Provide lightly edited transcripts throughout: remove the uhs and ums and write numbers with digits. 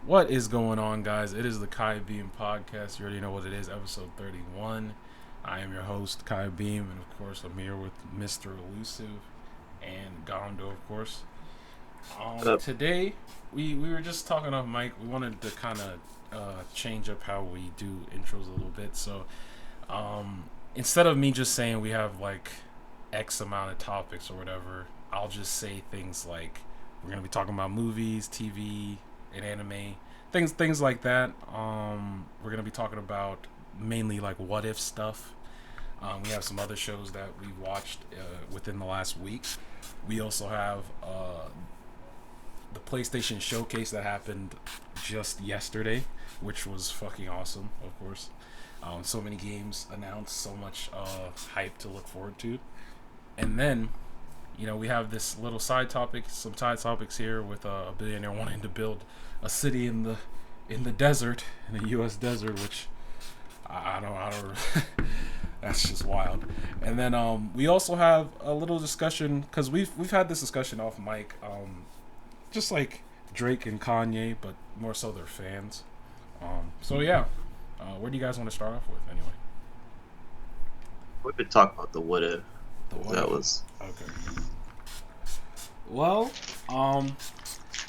What is going on, guys? It is the Kai Beam podcast. You already know what it is, episode 31. I am your host, Kai Beam, and of course, I'm here with Mr. Elusive and Gondo, of course. Up. Today, we were just talking off mic. We wanted to kind of change up how we do intros a little bit. So, instead of me just saying we have like X amount of topics or whatever, I'll just say things like we're going to be talking about movies, TV, and anime, things like that. We're gonna be talking about mainly like what if stuff. We have some other shows that we watched within the last week. We also have the PlayStation Showcase that happened just yesterday, which was fucking awesome. Of course, so many games announced, so much hype to look forward to, and then we have this little side topic, some side topics here with a billionaire wanting to build a city in the desert, in the U.S. desert, which I don't. That's just wild. And then we also have a little discussion because we've had this discussion off mic, just like Drake and Kanye, but more so their fans. So yeah, where do you guys want to start off with anyway? We've been talking about the what if. The what That if? was Okay. Well,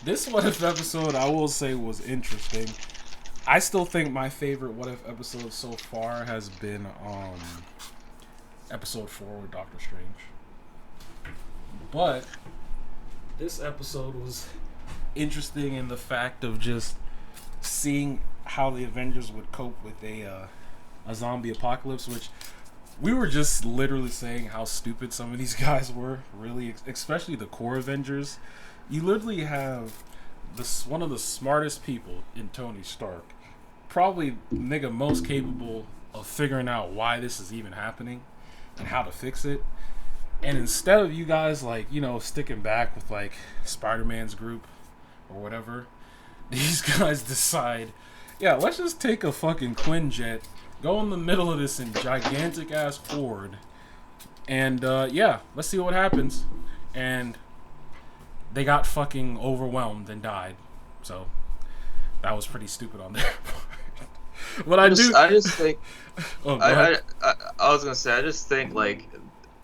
this what if episode I will say was interesting. I still think my favorite what if episode so far has been episode 4 with Doctor Strange. But this episode was interesting in the fact of just seeing how the Avengers would cope with a zombie apocalypse, which we were just literally saying how stupid some of these guys were, really, especially the core Avengers. You literally have this one of the smartest people in Tony Stark, probably nigga most capable of figuring out why this is even happening and how to fix it. And instead of you guys like, sticking back with like Spider-Man's group or whatever, these guys decide, yeah, let's just take a fucking Quinjet, go in the middle of this in gigantic ass Ford, and yeah, let's see what happens. And they got fucking overwhelmed and died. So that was pretty stupid on their part. But I just think Oh, go ahead. I was gonna say I just think like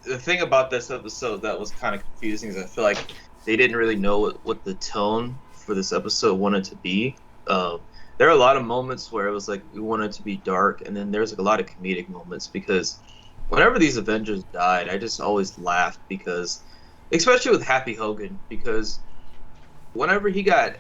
the thing about this episode that was kind of confusing is I feel like they didn't really know what the tone for this episode wanted to be. There are a lot of moments where it was like we wanted it to be dark, and then there's like a lot of comedic moments because whenever these Avengers died, I just always laughed because, especially with Happy Hogan, because whenever he got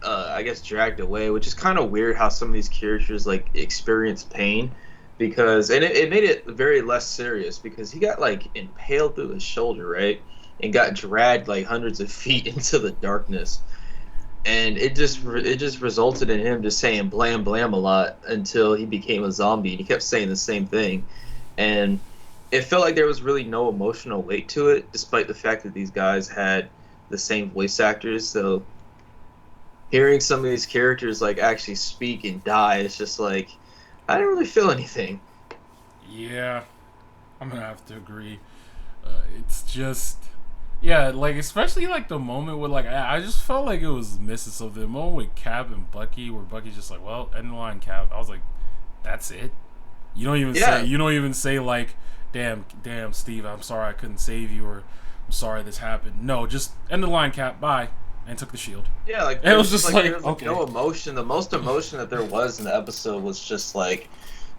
I guess dragged away, which is kind of weird how some of these characters like experience pain because it made it very less serious because he got like impaled through his shoulder, right? And got dragged like hundreds of feet into the darkness. And it just resulted in him just saying blam blam a lot until he became a zombie and he kept saying the same thing. And it felt like there was really no emotional weight to it, despite the fact that these guys had the same voice actors. So hearing some of these characters like actually speak and die, it's just like I didn't really feel anything. Yeah, I'm gonna have to agree. It's just, yeah, like especially like the moment with like I just felt like it was missing something. The moment with Cap and Bucky, where Bucky's just like, well, end the line, Cap. I was like, that's it. Yeah, You don't even say like, damn, Steve, I'm sorry I couldn't save you, or I'm sorry this happened. No, just end the line, Cap. Bye, and took the shield. yeah, like And it there was was just like like, there was like okay, no emotion. The most emotion that there was in the episode was just like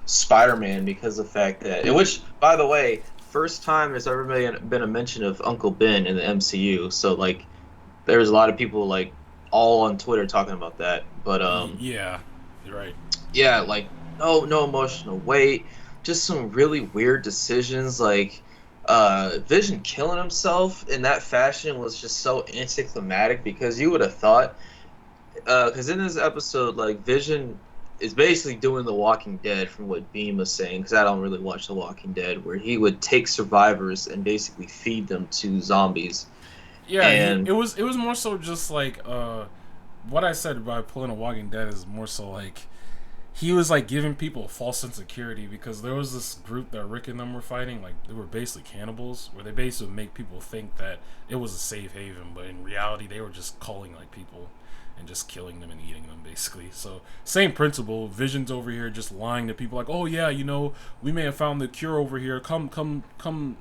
Spider-Man because of the fact that, in which, by the way, first time there's ever been a mention of Uncle Ben in the MCU. So like, there was a lot of people like all on Twitter talking about that. But yeah, you're right. yeah, like no emotional weight, just some really weird decisions. Like, Vision killing himself in that fashion was just so anticlimactic because you would have thought because in this episode, like Vision is basically doing The Walking Dead from what Beam was saying. Because I don't really watch The Walking Dead, where he would take survivors and basically feed them to zombies. Yeah, And it was more so just like what I said by pulling a Walking Dead is more so like he was like giving people a false sense of security because there was this group that Rick and them were fighting, like they were basically cannibals, where they basically make people think that it was a safe haven, but in reality they were just calling like people. and just killing them and eating them, basically. So same principle. Vision's over here just lying to people like, oh yeah, we may have found the cure over here. Come,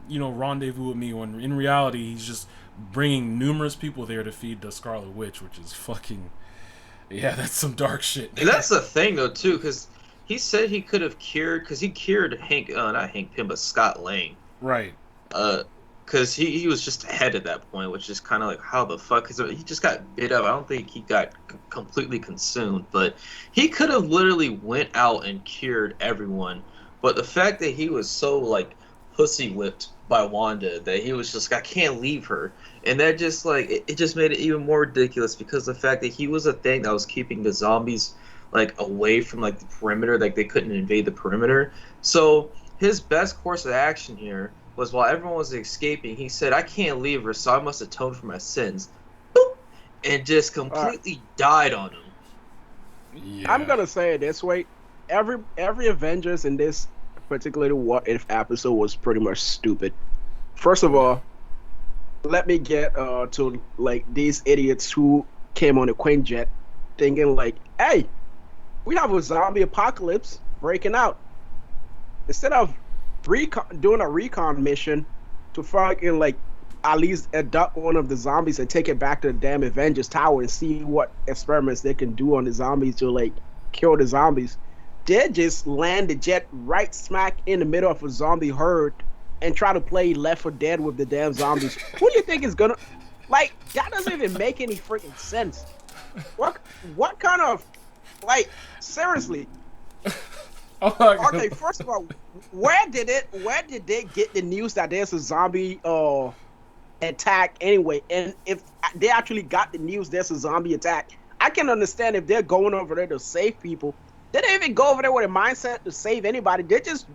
rendezvous with me. When in reality, he's just bringing numerous people there to feed the Scarlet Witch, which is fucking, yeah, that's some dark shit. And that's the thing though too, because he said he could have cured, because he cured not Hank Pym, but Scott Lang. Right. Because he was just ahead at that point, which is kind of like, how the fuck? Because he just got bit up. I don't think he got completely consumed, but he could have literally went out and cured everyone. But the fact that he was so, like, pussy whipped by Wanda that he was just, I can't leave her. And that just, like, it just made it even more ridiculous, because the fact that he was a thing that was keeping the zombies, like, away from, like, the perimeter. Like, they couldn't invade the perimeter. So his best course of action here was, while everyone was escaping, he said, I can't leave her, so I must atone for my sins. Boop! And just completely died on him. Yeah. I'm going to say it this way. Every Avengers in this particular What If episode was pretty much stupid. First of all, let me get to, like, these idiots who came on the Quinjet thinking, like, hey, we have a zombie apocalypse breaking out. Instead of doing a recon mission to fucking, like, at least abduct one of the zombies and take it back to the damn Avengers Tower and see what experiments they can do on the zombies to, like, kill the zombies, they just land the jet right smack in the middle of a zombie herd and try to play Left 4 Dead with the damn zombies. Who do you think is gonna, like, that doesn't even make any freaking sense. What kind of, like, seriously? Okay, first of all, where did they get the news that there's a zombie attack anyway? And if they actually got the news there's a zombie attack, I can understand if they're going over there to save people. They didn't even go over there with a mindset to save anybody. They just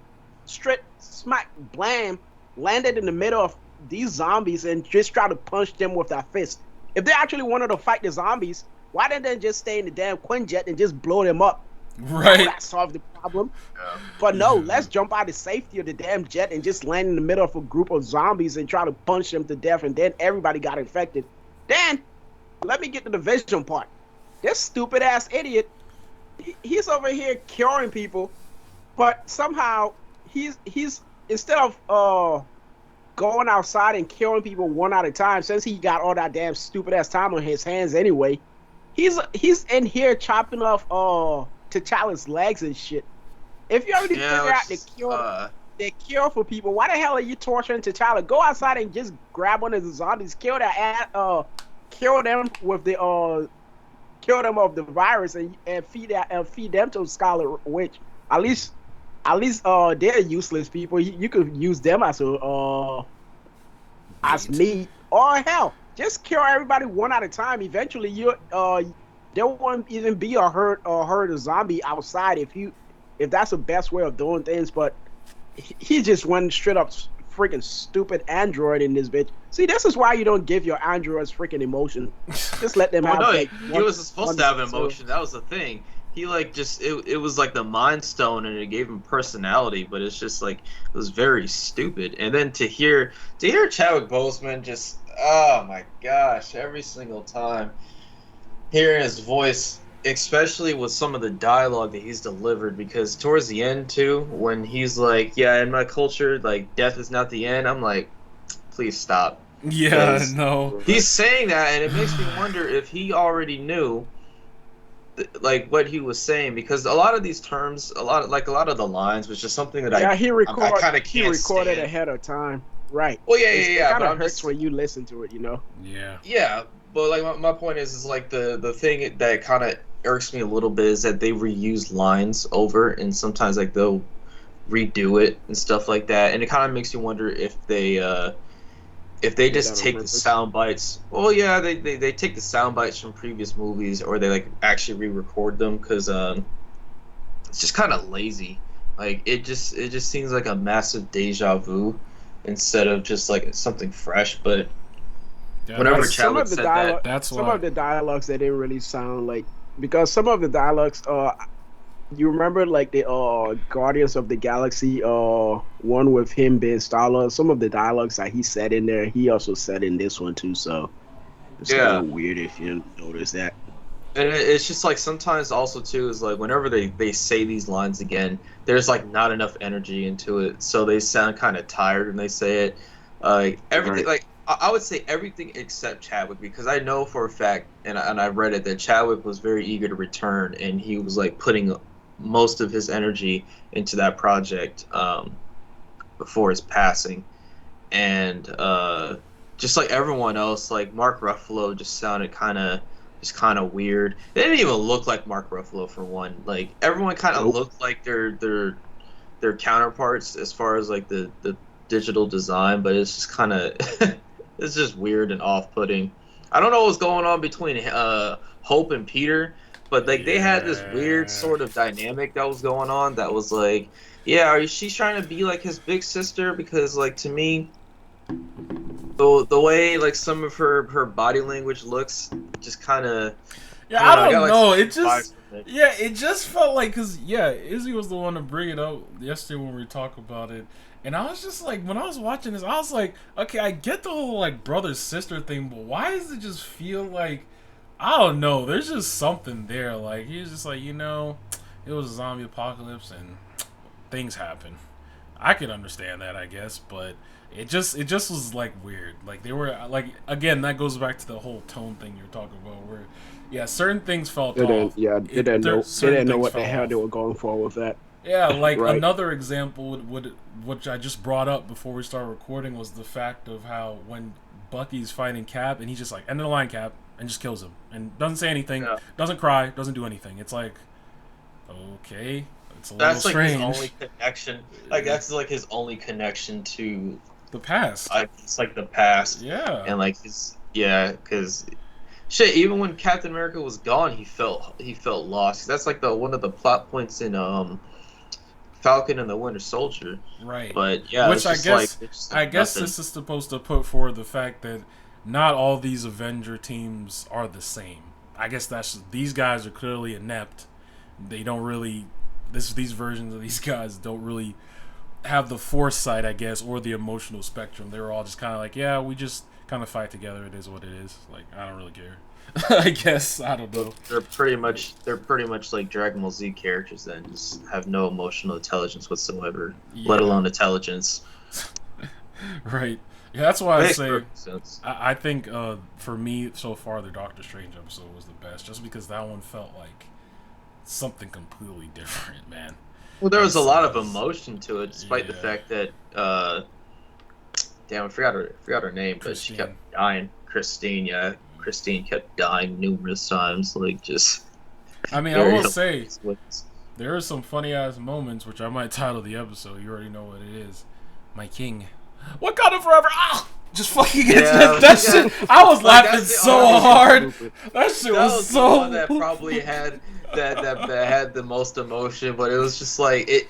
straight smack blam landed in the middle of these zombies and just try to punch them with their fist. If they actually wanted to fight the zombies, why didn't they just stay in the damn Quinjet and just blow them up? Right. That solved the problem. Yeah. But no, let's jump out of the safety of the damn jet and just land in the middle of a group of zombies and try to punch them to death, and then everybody got infected. Then, let me get to the Vision part. This stupid ass idiot, he's over here curing people, but somehow he's instead of going outside and killing people one at a time, since he got all that damn stupid ass time on his hands anyway, he's in here chopping off T'Challa's legs and shit. If you already figure out the cure for people, why the hell are you torturing T'Challa? Go outside and just grab one of the zombies, kill them with the kill them of the virus and feed them to Scarlet Witch. At least they're useless people. You could use them as meat, or hell, just kill everybody one at a time. Eventually, there won't even be a herd of zombie outside if that's the best way of doing things. But he just went straight up freaking stupid android in this bitch. See, this is why you don't give your androids freaking emotion. Just let them have. He was supposed to have an emotion. That was the thing. He it was like the Mind Stone, and it gave him personality. But it's just like, it was very stupid. And then to hear Chadwick Boseman just, oh my gosh, every single time hearing his voice, especially with some of the dialogue that he's delivered, because towards the end too, when he's like, yeah, in my culture, like, death is not the end, I'm like, please stop. Yeah, no. He's saying that, and it makes me wonder if he already knew, like, what he was saying, because a lot of these terms, a lot of the lines was just something that I kind of can't recorded stand. Ahead of time, right? Well, yeah. It kind of hurts when you listen to it, you know. Yeah. Yeah. But, like, my point is like the thing that kind of irks me a little bit is that they reuse lines over, and sometimes, like, they'll redo it and stuff like that, and it kind of makes you wonder if they just take the sound bites. Well, yeah, they take the sound bites from previous movies, or they, like, actually re-record them, because it's just kind of lazy. Like, it just seems like a massive deja vu instead of just, like, something fresh. But yeah, whenever Chadwick said that, that's some of the dialogues that didn't really sound like, because some of the dialogues, you remember, like, the Guardians of the Galaxy one with him being Star-Lord, some of the dialogues that he said in there, he also said in this one too, so it's kind of weird if you notice that. And it's just like sometimes also too is like whenever they say these lines again, there's like not enough energy into it, so they sound kind of tired when they say it. Everything Right. like I would say everything except Chadwick, because I know for a fact, and I read it, that Chadwick was very eager to return, and he was like putting most of his energy into that project before his passing, and just like everyone else, like Mark Ruffalo just sounded kind of weird. They didn't even look like Mark Ruffalo for one. Like everyone kind of Nope. looked like their counterparts as far as like the digital design, but it's just kind of it's just weird and off-putting. I don't know what's going on between Hope and Peter, but like they had this weird Yeah. sort of dynamic that was going on that was like, yeah, are she's trying to be like his big sister? Because like to me, the way like some of her body language looks, just kind of I Yeah, don't I know. I got don't like know. some It just, vibes from it. yeah, it just felt like, cause yeah, Izzy was the one to bring it up yesterday when we talked about it, and I was just like, when I was watching this, I was like, okay, I get the whole like brother sister thing, but why does it just feel like, I don't know, there's just something there. Like he's just like, it was a zombie apocalypse and things happen. I could understand that, I guess, but it just was like weird. Like they were like, again, that goes back to the whole tone thing you're talking about, where yeah, certain things felt They didn't. off. Yeah, they Certain didn't know things what the fell hell they off. were going for with that. Yeah, like Right. another example would which I just brought up before we started recording was the fact of how when Bucky's fighting Cap and he's just like end of the line Cap and just kills him and doesn't say anything, Yeah. doesn't cry, doesn't do anything. It's like okay, it's a little That's like his only strange. connection. Like that's like his only connection to The past. it's like the past, Yeah. and like his yeah, because shit. Even when Captain America was gone, he felt lost. That's like the one of the plot points in Falcon and the Winter Soldier. Right. But yeah, Which it's just I like guess nothing. this is supposed to put forward the fact that not all these Avenger teams are the same. I guess these guys are clearly inept. They don't really these versions of these guys don't really have the foresight, I guess, or the emotional spectrum. They were all just kind of like, yeah, we just kind of fight together. It is what it is. Like I don't really care. I guess I don't know. They're pretty much like Dragon Ball Z characters. Then just have no emotional intelligence whatsoever, let Yeah. alone intelligence. Right. Yeah, that's why I Makes say perfect sense. I think for me so far the Doctor Strange episode was the best, just because that one felt like something completely different, man. Well, there was a lot of It was- emotion to it, despite the yeah. fact that damn, I forgot her name, but she Christine. kept dying. Christine, yeah, Christine kept dying numerous times. Like just I mean, I very will say hilarious ways. there are some funny ass moments, which I might title the episode. You already know what it is. My king. Wakanda forever. Ah, just fucking Yeah, that shit. I was like, laughing that's the so only- hard. That shit That was was the so. one that probably had that had the most emotion, but it was just like it.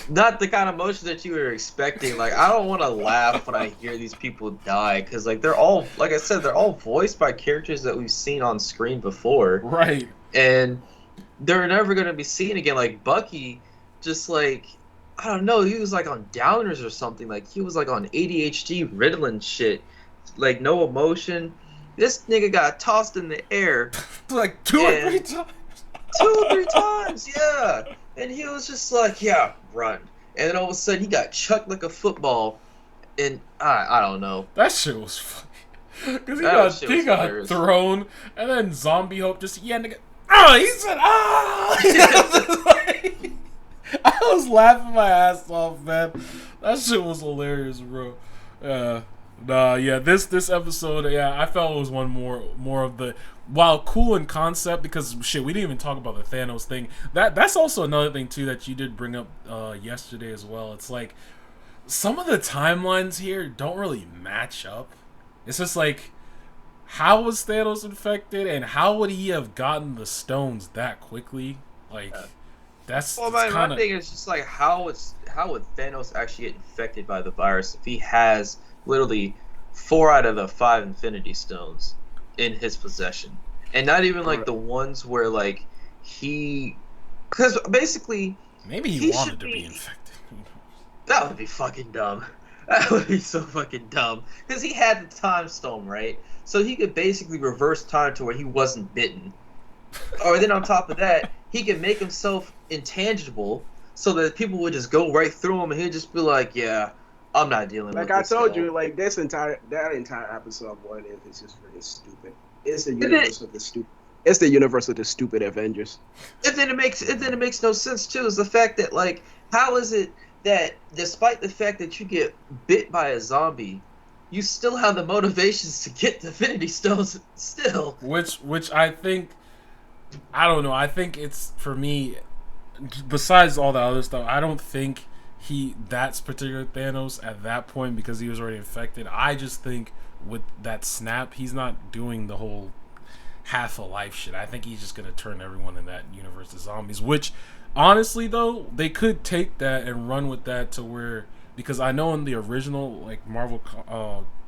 Not the kind of emotion that you were expecting. Like I don't want to laugh when I hear these people die, because like they're all, like I said, they're all voiced by characters that we've seen on screen before, Right. and they're never gonna be seen again. Like Bucky, just like I don't know, he was like on downers or something. Like he was like on ADHD Ritalin shit. Like no emotion. This nigga got tossed in the air Like 2 or And- 3 times. 2 or 3 times, yeah. And he was just like, yeah, run. And then all of a sudden he got chucked like a football. And I don't know. That shit was funny. Because That shit he was got hilarious. thrown, and then Zombie Hope just, yeah, nigga, he said, I was laughing my ass off, man. That shit was hilarious, bro. Yeah, this episode, yeah, I felt it was one more of the, while cool in concept, because shit, we didn't even talk about the Thanos thing. That's also another thing too that you did bring up yesterday as well. It's like some of the timelines here don't really match up. It's just like, how was Thanos infected, and how would he have gotten the stones that quickly? Like, that's Well, my kind of thing is just like, how would Thanos actually get infected by the virus if he has literally 4 out of the 5 Infinity Stones in his possession, and not even like Right. the ones where like he, because basically maybe he he should wanted to be- be infected. Who knows? that would be fucking dumb. That would be so fucking dumb. Because he had the time stone, right? So he could basically reverse time to where he wasn't bitten. Or then on top of that, he can make himself intangible so that people would just go right through him and he'd just be like, yeah, I'm not dealing Like with I this told guy. you, like that entire episode of What If is just freaking stupid. It's the And then, universe of the stupid. It's the universe of the stupid Avengers. it makes no sense too, is the fact that like, how is it that despite the fact that you get bit by a zombie, you still have the motivations to get the Infinity Stones still? Which I think, I don't know. I think it's, for me, besides all the other stuff, I don't think that's particular Thanos at that point because he was already infected. I just think with that snap, he's not doing the whole half a life shit. I think he's just gonna turn everyone in that universe to zombies. Which, honestly, though, they could take that and run with that to where, because I know in the original like Marvel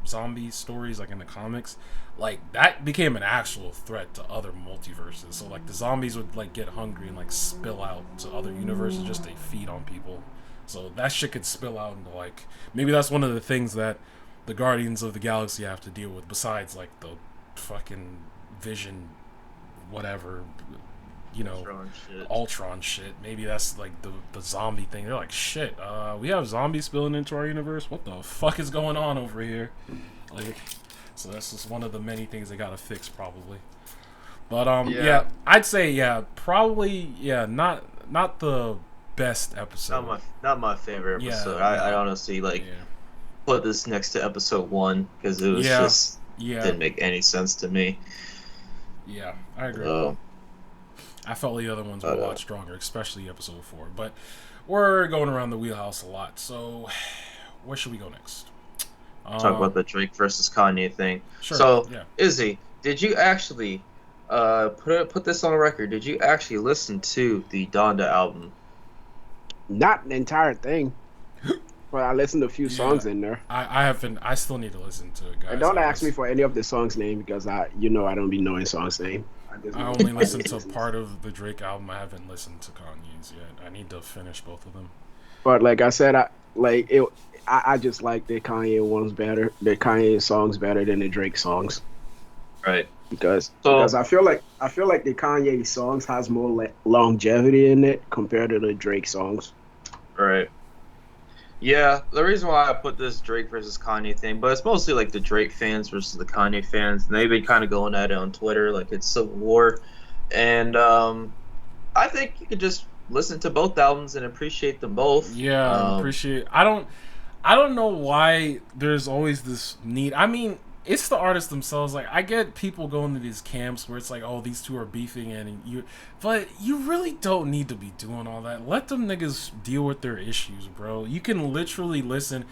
zombie stories, like in the comics, like that became an actual threat to other multiverses. So like the zombies would like get hungry and like spill out to other universes just to feed on people. So that shit could spill out into like, maybe that's one of the things that the Guardians of the Galaxy have to deal with, besides like the fucking Vision, whatever, Ultron shit. Maybe that's like the zombie thing. They're like, shit, we have zombies spilling into our universe. What the fuck is going on over here? Like, so that's just one of the many things they gotta fix, probably. But yeah, I'd say probably not the best episode. Not my favorite episode. Yeah, I honestly put this next to episode 1 because it was just didn't make any sense to me. Yeah, I agree. I felt the other ones were a lot stronger, especially episode 4. But we're going around the wheelhouse a lot, so where should we go next? Talk about the Drake versus Kanye thing. Sure. So, Izzy, did you actually put this on record? Did you actually listen to the Donda album? Not the entire thing, but I listened to a few songs in there. I haven't. I still need to listen to it, guys. And don't ask me for any of the songs' name because I don't be knowing songs' name. I only listened to part of the Drake album. I haven't listened to Kanye's yet. I need to finish both of them. But like I said, I just like the Kanye ones better. The Kanye songs better than the Drake songs. Right. Because I feel like the Kanye songs has more longevity in it compared to the Drake songs. Right. Yeah, the reason why I put this Drake versus Kanye thing, but it's mostly like the Drake fans versus the Kanye fans, and they've been kind of going at it on Twitter like it's civil war. And I think you could just listen to both albums and appreciate them both. Yeah, appreciate. I don't know why there's always this need. I mean, it's the artists themselves. Like, I get people going to these camps where it's like, oh, these two are beefing, but you really don't need to be doing all that. Let them niggas deal with their issues, bro. You can literally listen.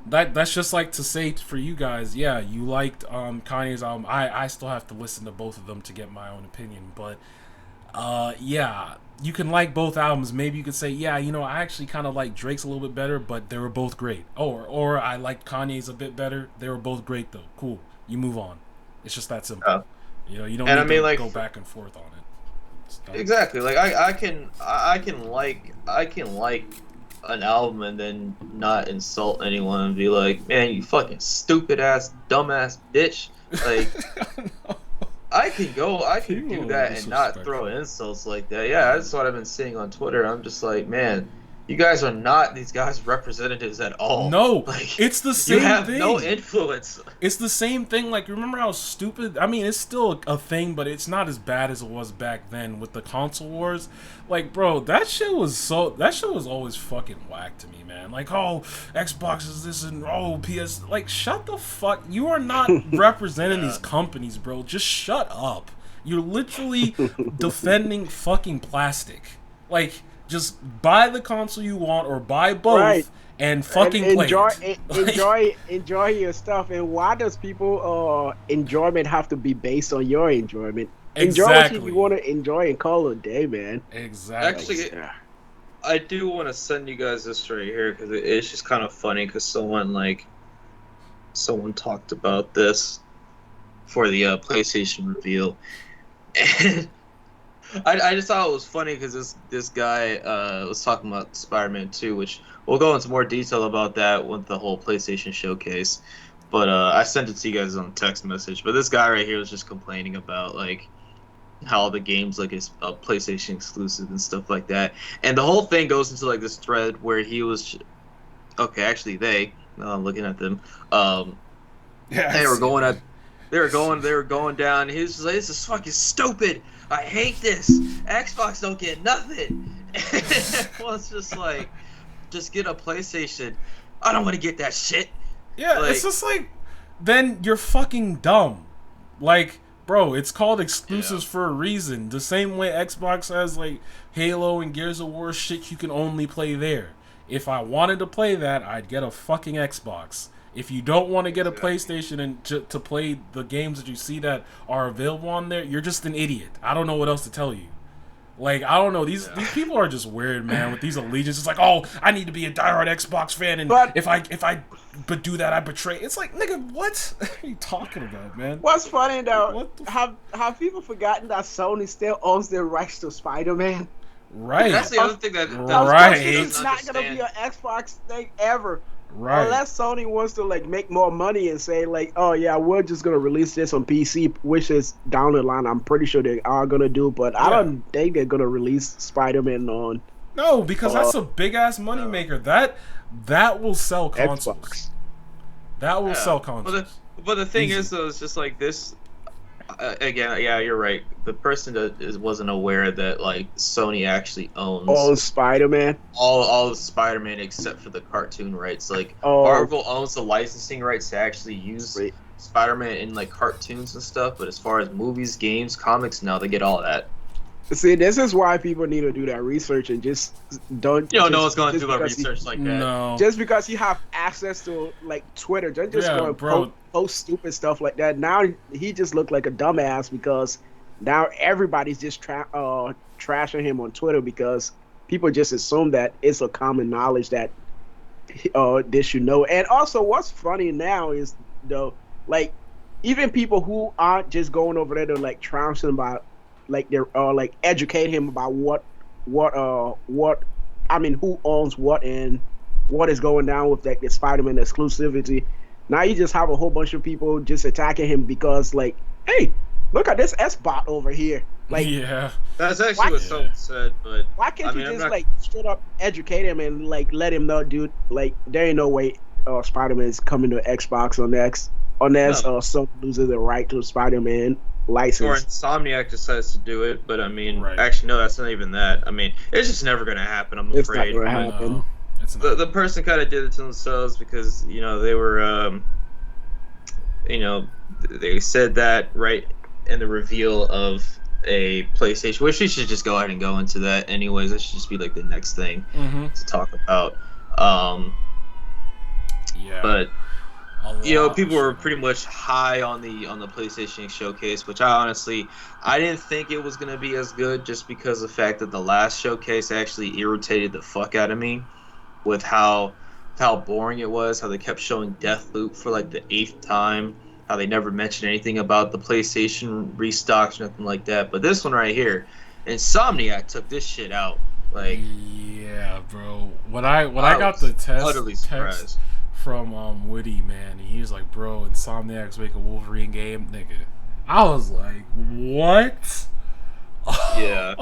That's just like to say for you guys, yeah, you liked Kanye's album. I still have to listen to both of them to get my own opinion, but yeah, you can like both albums. Maybe you could say, yeah, I actually kind of like Drake's a little bit better, but they were both great. Or I liked Kanye's a bit better. They were both great though. Cool. You move on. It's just that simple. You don't need to go back and forth on it. Exactly. Like I can like an album and then not insult anyone and be like, man, you fucking stupid ass, dumbass bitch. Like I can do that and not throw insults like that. Yeah, that's what I've been seeing on Twitter. I'm just like, man, you guys are not these guys' representatives at all. No, like, it's the same thing. You have no influence. It's the same thing. Like, remember how stupid? I mean, it's still a thing, but it's not as bad as it was back then with the console wars. Like, bro, that shit was always fucking whack to me, man. Like, oh, Xbox is this and oh, PS. Like, shut the fuck. You are not representing these companies, bro. Just shut up. You're literally defending fucking plastic. Like, just buy the console you want or buy both and fucking play it. Enjoy your stuff. And why does people enjoyment have to be based on your enjoyment? Exactly. Enjoy what you want to enjoy and call it a day, man. Exactly. Actually, I do want to send you guys this right here because it's just kind of funny because someone talked about this for the PlayStation reveal, and I just thought it was funny because this guy was talking about Spider-Man 2, which we'll go into more detail about that with the whole PlayStation showcase. But I sent it to you guys on text message. But this guy right here was just complaining about like how the game's like is a PlayStation exclusive and stuff like that. And the whole thing goes into like this thread where he was okay, actually looking at them, Yeah, I they were see going that. at they were going down. He was just like, "This is fucking stupid. I hate this. Xbox don't get nothing." And well, it's just like, just get a PlayStation. I don't want to get that shit. Yeah, Like, it's just like, then you're fucking dumb. Like, bro, it's called exclusives for a reason. The same way Xbox has like Halo and Gears of War shit you can only play there. If I wanted to play that, I'd get a fucking Xbox. If you don't want to get a PlayStation and to play the games that you see that are available on there, you're just an idiot. I don't know what else to tell you. Like, I don't know. These people are just weird, man. With these allegiances, it's like, oh, I need to be a diehard Xbox fan, and But- if I but do that, I betray. It's like, nigga, what are you talking about, man? What's funny though, What the have people forgotten that Sony still owns the rights to Spider-Man? Right, that's the other thing that Of Right. course, it's not gonna be an Xbox thing ever. right. Unless Sony wants to like make more money and say like, oh yeah, we're just gonna release this on PC, which is down the line. I'm pretty sure they are gonna do, but I don't think they're gonna release Spider-Man on No, because that's a big ass moneymaker. That will sell consoles. Xbox. That will sell consoles. but the thing Easy. is though, it's just like this. Again, yeah, you're right. The person that wasn't aware that like Sony actually owns Oh, Spider-Man. all of Spider-Man except for the cartoon rights. Like Oh. Marvel owns the licensing rights to actually use Right. Spider-Man in like cartoons and stuff, but as far as movies, games, comics, no, they get all that. See, this is why people need to do that research and just don't. You know, no just- one's going to just do a because research like that. No. Just because you have access to like Twitter, don't just Yeah, go and bro. post stupid stuff like that. Now he just looked like a dumbass because now everybody's just trashing him on Twitter because people just assume that it's a common knowledge that this you know. And also, what's funny now is though, like even people who aren't just going over there to like trounce him about, like they're like educate him about what I mean, who owns what and what is going down with like the Spider-Man exclusivity. Now you just have a whole bunch of people just attacking him because like, hey, look at this S-bot over here. Like, yeah. That's actually what someone said, but why can't I mean, you I'm just not- like straight up educate him and like let him know, dude? Like, there ain't no way Spider-Man is coming to Xbox unless No. Sony loses the right to Spider-Man or license. Insomniac decides to do it, but I mean, Right. actually, no, that's not even that. I mean, it's just never going to happen, I'm It's not afraid. gonna But happen. No, it's not. the person kind of did it to themselves because, you know, they were, you know, they said that right in the reveal of a PlayStation, which we should just go ahead and go into that anyways. That should just be like the next thing Mm-hmm. to talk about. Yeah. But you know, lot of people were shit. pretty much high on the PlayStation showcase, which I didn't think it was gonna be as good just because of the fact that the last showcase actually irritated the fuck out of me with how boring it was, how they kept showing Deathloop for like the 8th time, how they never mentioned anything about the PlayStation restocks, nothing like that. But this one right here, Insomniac took this shit out. Like, Yeah, bro. When I got was the utterly text surprised. from Woody, man, and he was like, "Bro, Insomniac's make a Wolverine game, nigga." I was like, "What?" Yeah.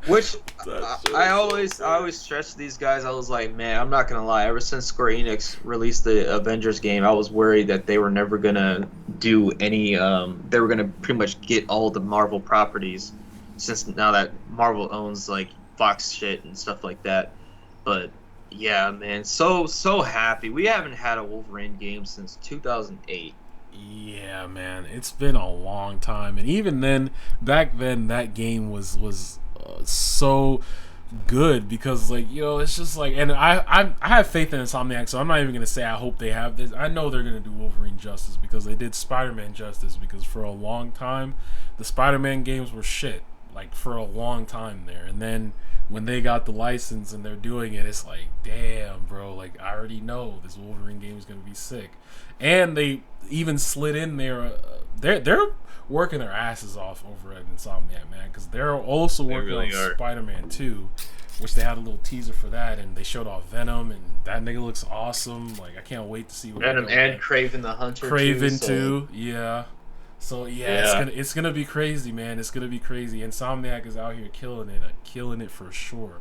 Which That shit I is so always stress to these guys. I was like, man, I'm not gonna lie. Ever since Square Enix released the Avengers game, I was worried that they were never gonna do any. They were gonna pretty much get all the Marvel properties, since now that Marvel owns like Fox shit and stuff like that. But yeah, man, so happy. We haven't had a Wolverine game since 2008. Yeah, man, it's been a long time, and even then, back then, that game was so good because, like, you know, it's just like, and I have faith in Insomniac, so I'm not even gonna say I hope they have this. I know they're gonna do Wolverine justice because they did Spider-Man justice, because for a long time, the Spider-Man games were shit, like for a long time there, and then when they got the license and they're doing it, it's like, damn, bro, like I already know this Wolverine game is gonna be sick. And they even slid in there. They're working their asses off over at Insomniac, man, because they're also They working really on are. Spider-Man 2, which they had a little teaser for that, and they showed off Venom, and that nigga looks awesome. Like, I can't wait to see what Venom they do with and that. Kraven the Hunter. Craven so- too, yeah. So yeah, it's gonna be crazy, man. It's gonna be crazy. Insomniac is out here killing it for sure.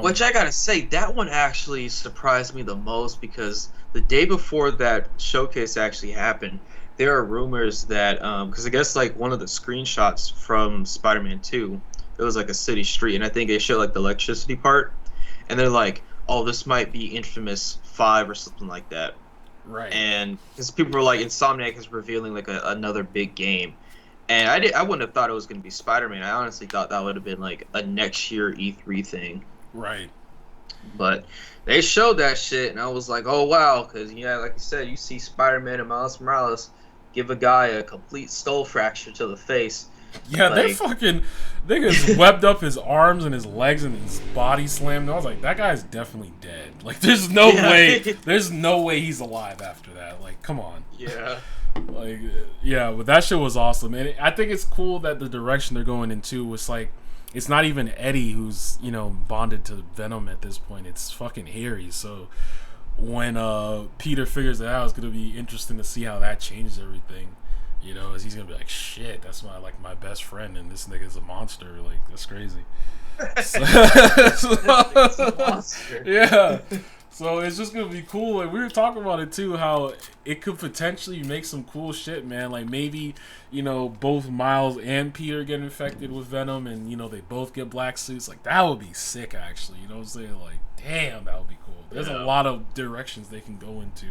Which I gotta say, that one actually surprised me the most because the day before that showcase actually happened, there are rumors that because I guess like one of the screenshots from Spider-Man 2, it was like a city street, and I think they showed like the electricity part, and they're like, "Oh, this might be Infamous 5 or something like that." Right. And because people were like, Insomniac is revealing like another big game, and I wouldn't have thought it was gonna be Spider-Man. I honestly thought that would have been like a next year E3 thing. Right. But they showed that shit, and I was like, oh, wow. Because, yeah, like you said, you see Spider-Man and Miles Morales give a guy a complete skull fracture to the face. Yeah, like, they fucking... They just webbed up his arms and his legs and his body slammed. I was like, that guy's definitely dead. Like, there's no way... There's no way he's alive after that. Like, come on. Yeah. Like, yeah, but that shit was awesome. And I think it's cool that the direction they're going into was like... It's not even Eddie who's, you know, bonded to Venom at this point. It's fucking Harry. So when Peter figures it out, it's gonna be interesting to see how that changes everything. You know, as he's gonna be like, shit, that's my best friend, and this nigga's a monster. Like, that's crazy. Yeah. So it's just gonna be cool. And we were talking about it too, how it could potentially make some cool shit, man. Like maybe, you know, both Miles and Peter get infected with Venom, and you know they both get black suits. Like that would be sick, actually. You know what I'm saying? Like, damn, that would be cool. There's a lot of directions they can go into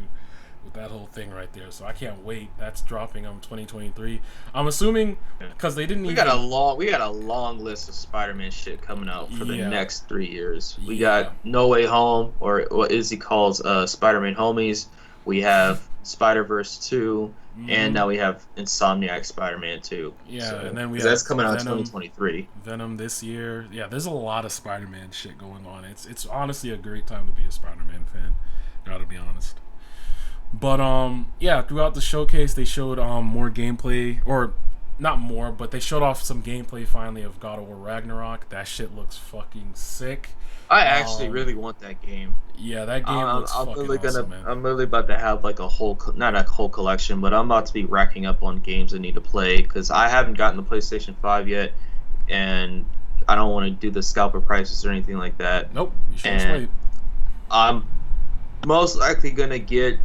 with that whole thing right there. So I can't wait. That's dropping on 2023. I'm assuming because they didn't. We got a long list of Spider-Man shit coming out for the next 3 years. We got No Way Home, or what Izzy calls Spider-Man Homies. We have Spider-Verse 2, and now we have Insomniac Spider-Man 2. Yeah, so, and then that's coming out in 2023. Venom this year. Yeah, there's a lot of Spider-Man shit going on. It's honestly a great time to be a Spider-Man fan. Gotta be honest. But yeah, throughout the showcase they showed more gameplay, or not more, but they showed off some gameplay finally of God of War Ragnarok. That shit looks fucking sick. I actually really want that game. Yeah, that game looks fucking awesome, man. I'm really about to have like not a whole collection, but I'm about to be racking up on games I need to play because I haven't gotten the PlayStation 5 yet, and I don't want to do the scalper prices or anything like that. Nope, you should just wait. I'm most likely gonna get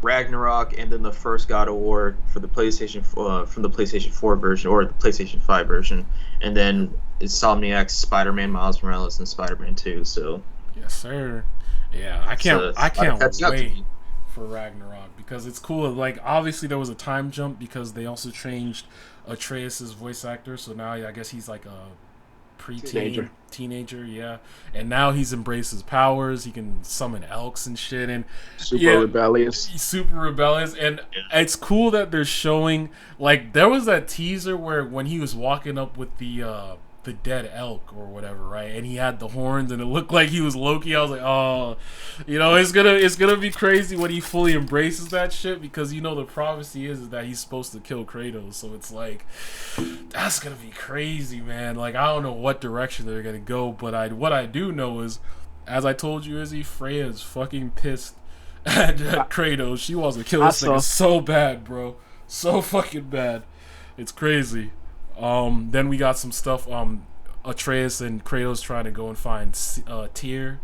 Ragnarok and then the first God of War for the PlayStation from the PlayStation 4 version or the PlayStation 5 version, and then Insomniac, Spider-Man, Miles Morales, and Spider-Man 2. So yes, sir. Yeah, I can't wait for Ragnarok because it's cool. Like obviously there was a time jump because they also changed Atreus' voice actor, so now I guess he's like a teenager, yeah. And now he's embraced his powers. He can summon elks and shit, and super rebellious. And it's cool that they're showing, like, there was that teaser where when he was walking up with the dead elk or whatever, right? And he had the horns, and it looked like he was Loki. I was like, oh, you know, it's gonna be crazy when he fully embraces that shit because you know the prophecy is that he's supposed to kill Kratos. So it's like that's gonna be crazy, man. Like I don't know what direction they're gonna go, but what I do know is, as I told you, Izzy, Freya's fucking pissed at Kratos. She wants to kill this nigga so bad, bro, so fucking bad. It's crazy. Then we got some stuff. Atreus and Kratos trying to go and find Tyr,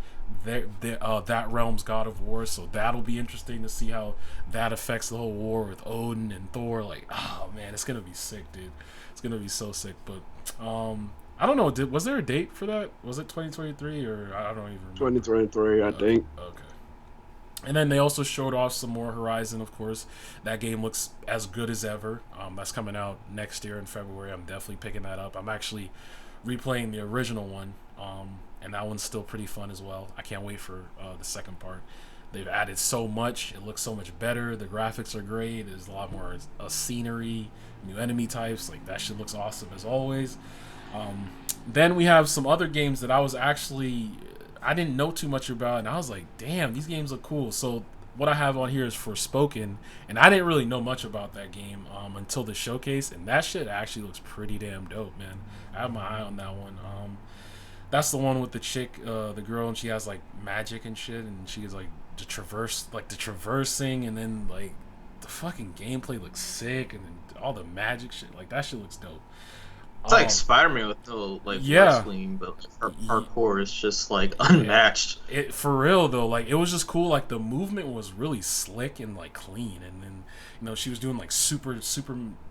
that realm's God of War. So that'll be interesting to see how that affects the whole war with Odin and Thor. Like, oh man, it's gonna be sick, dude. It's gonna be so sick. But I don't know. Was there a date for that? Was it 2023 or I don't even remember. 2023, I think. Okay. And then they also showed off some more Horizon, of course. That game looks as good as ever. That's coming out next year in February. I'm definitely picking that up. I'm actually replaying the original one, and that one's still pretty fun as well. I can't wait for the second part. They've added so much. It looks so much better. The graphics are great. There's a lot more scenery, new enemy types. Like, that shit looks awesome as always. Then we have some other games that I didn't know too much about, and I was like, damn, these games look cool. So what I have on here is Forspoken, and I didn't really know much about that game until the showcase, and that shit actually looks pretty damn dope, man. I have my eye on that one. That's the one with the chick, the girl, and she has like magic and shit, and she's like the traversing, and then like the fucking gameplay looks sick, and then all the magic shit, like that shit looks dope. It's like Spider-Man with no like wrestling, but parkour is just like unmatched. It for real though, like it was just cool. Like the movement was really slick and like clean, and then she was doing like super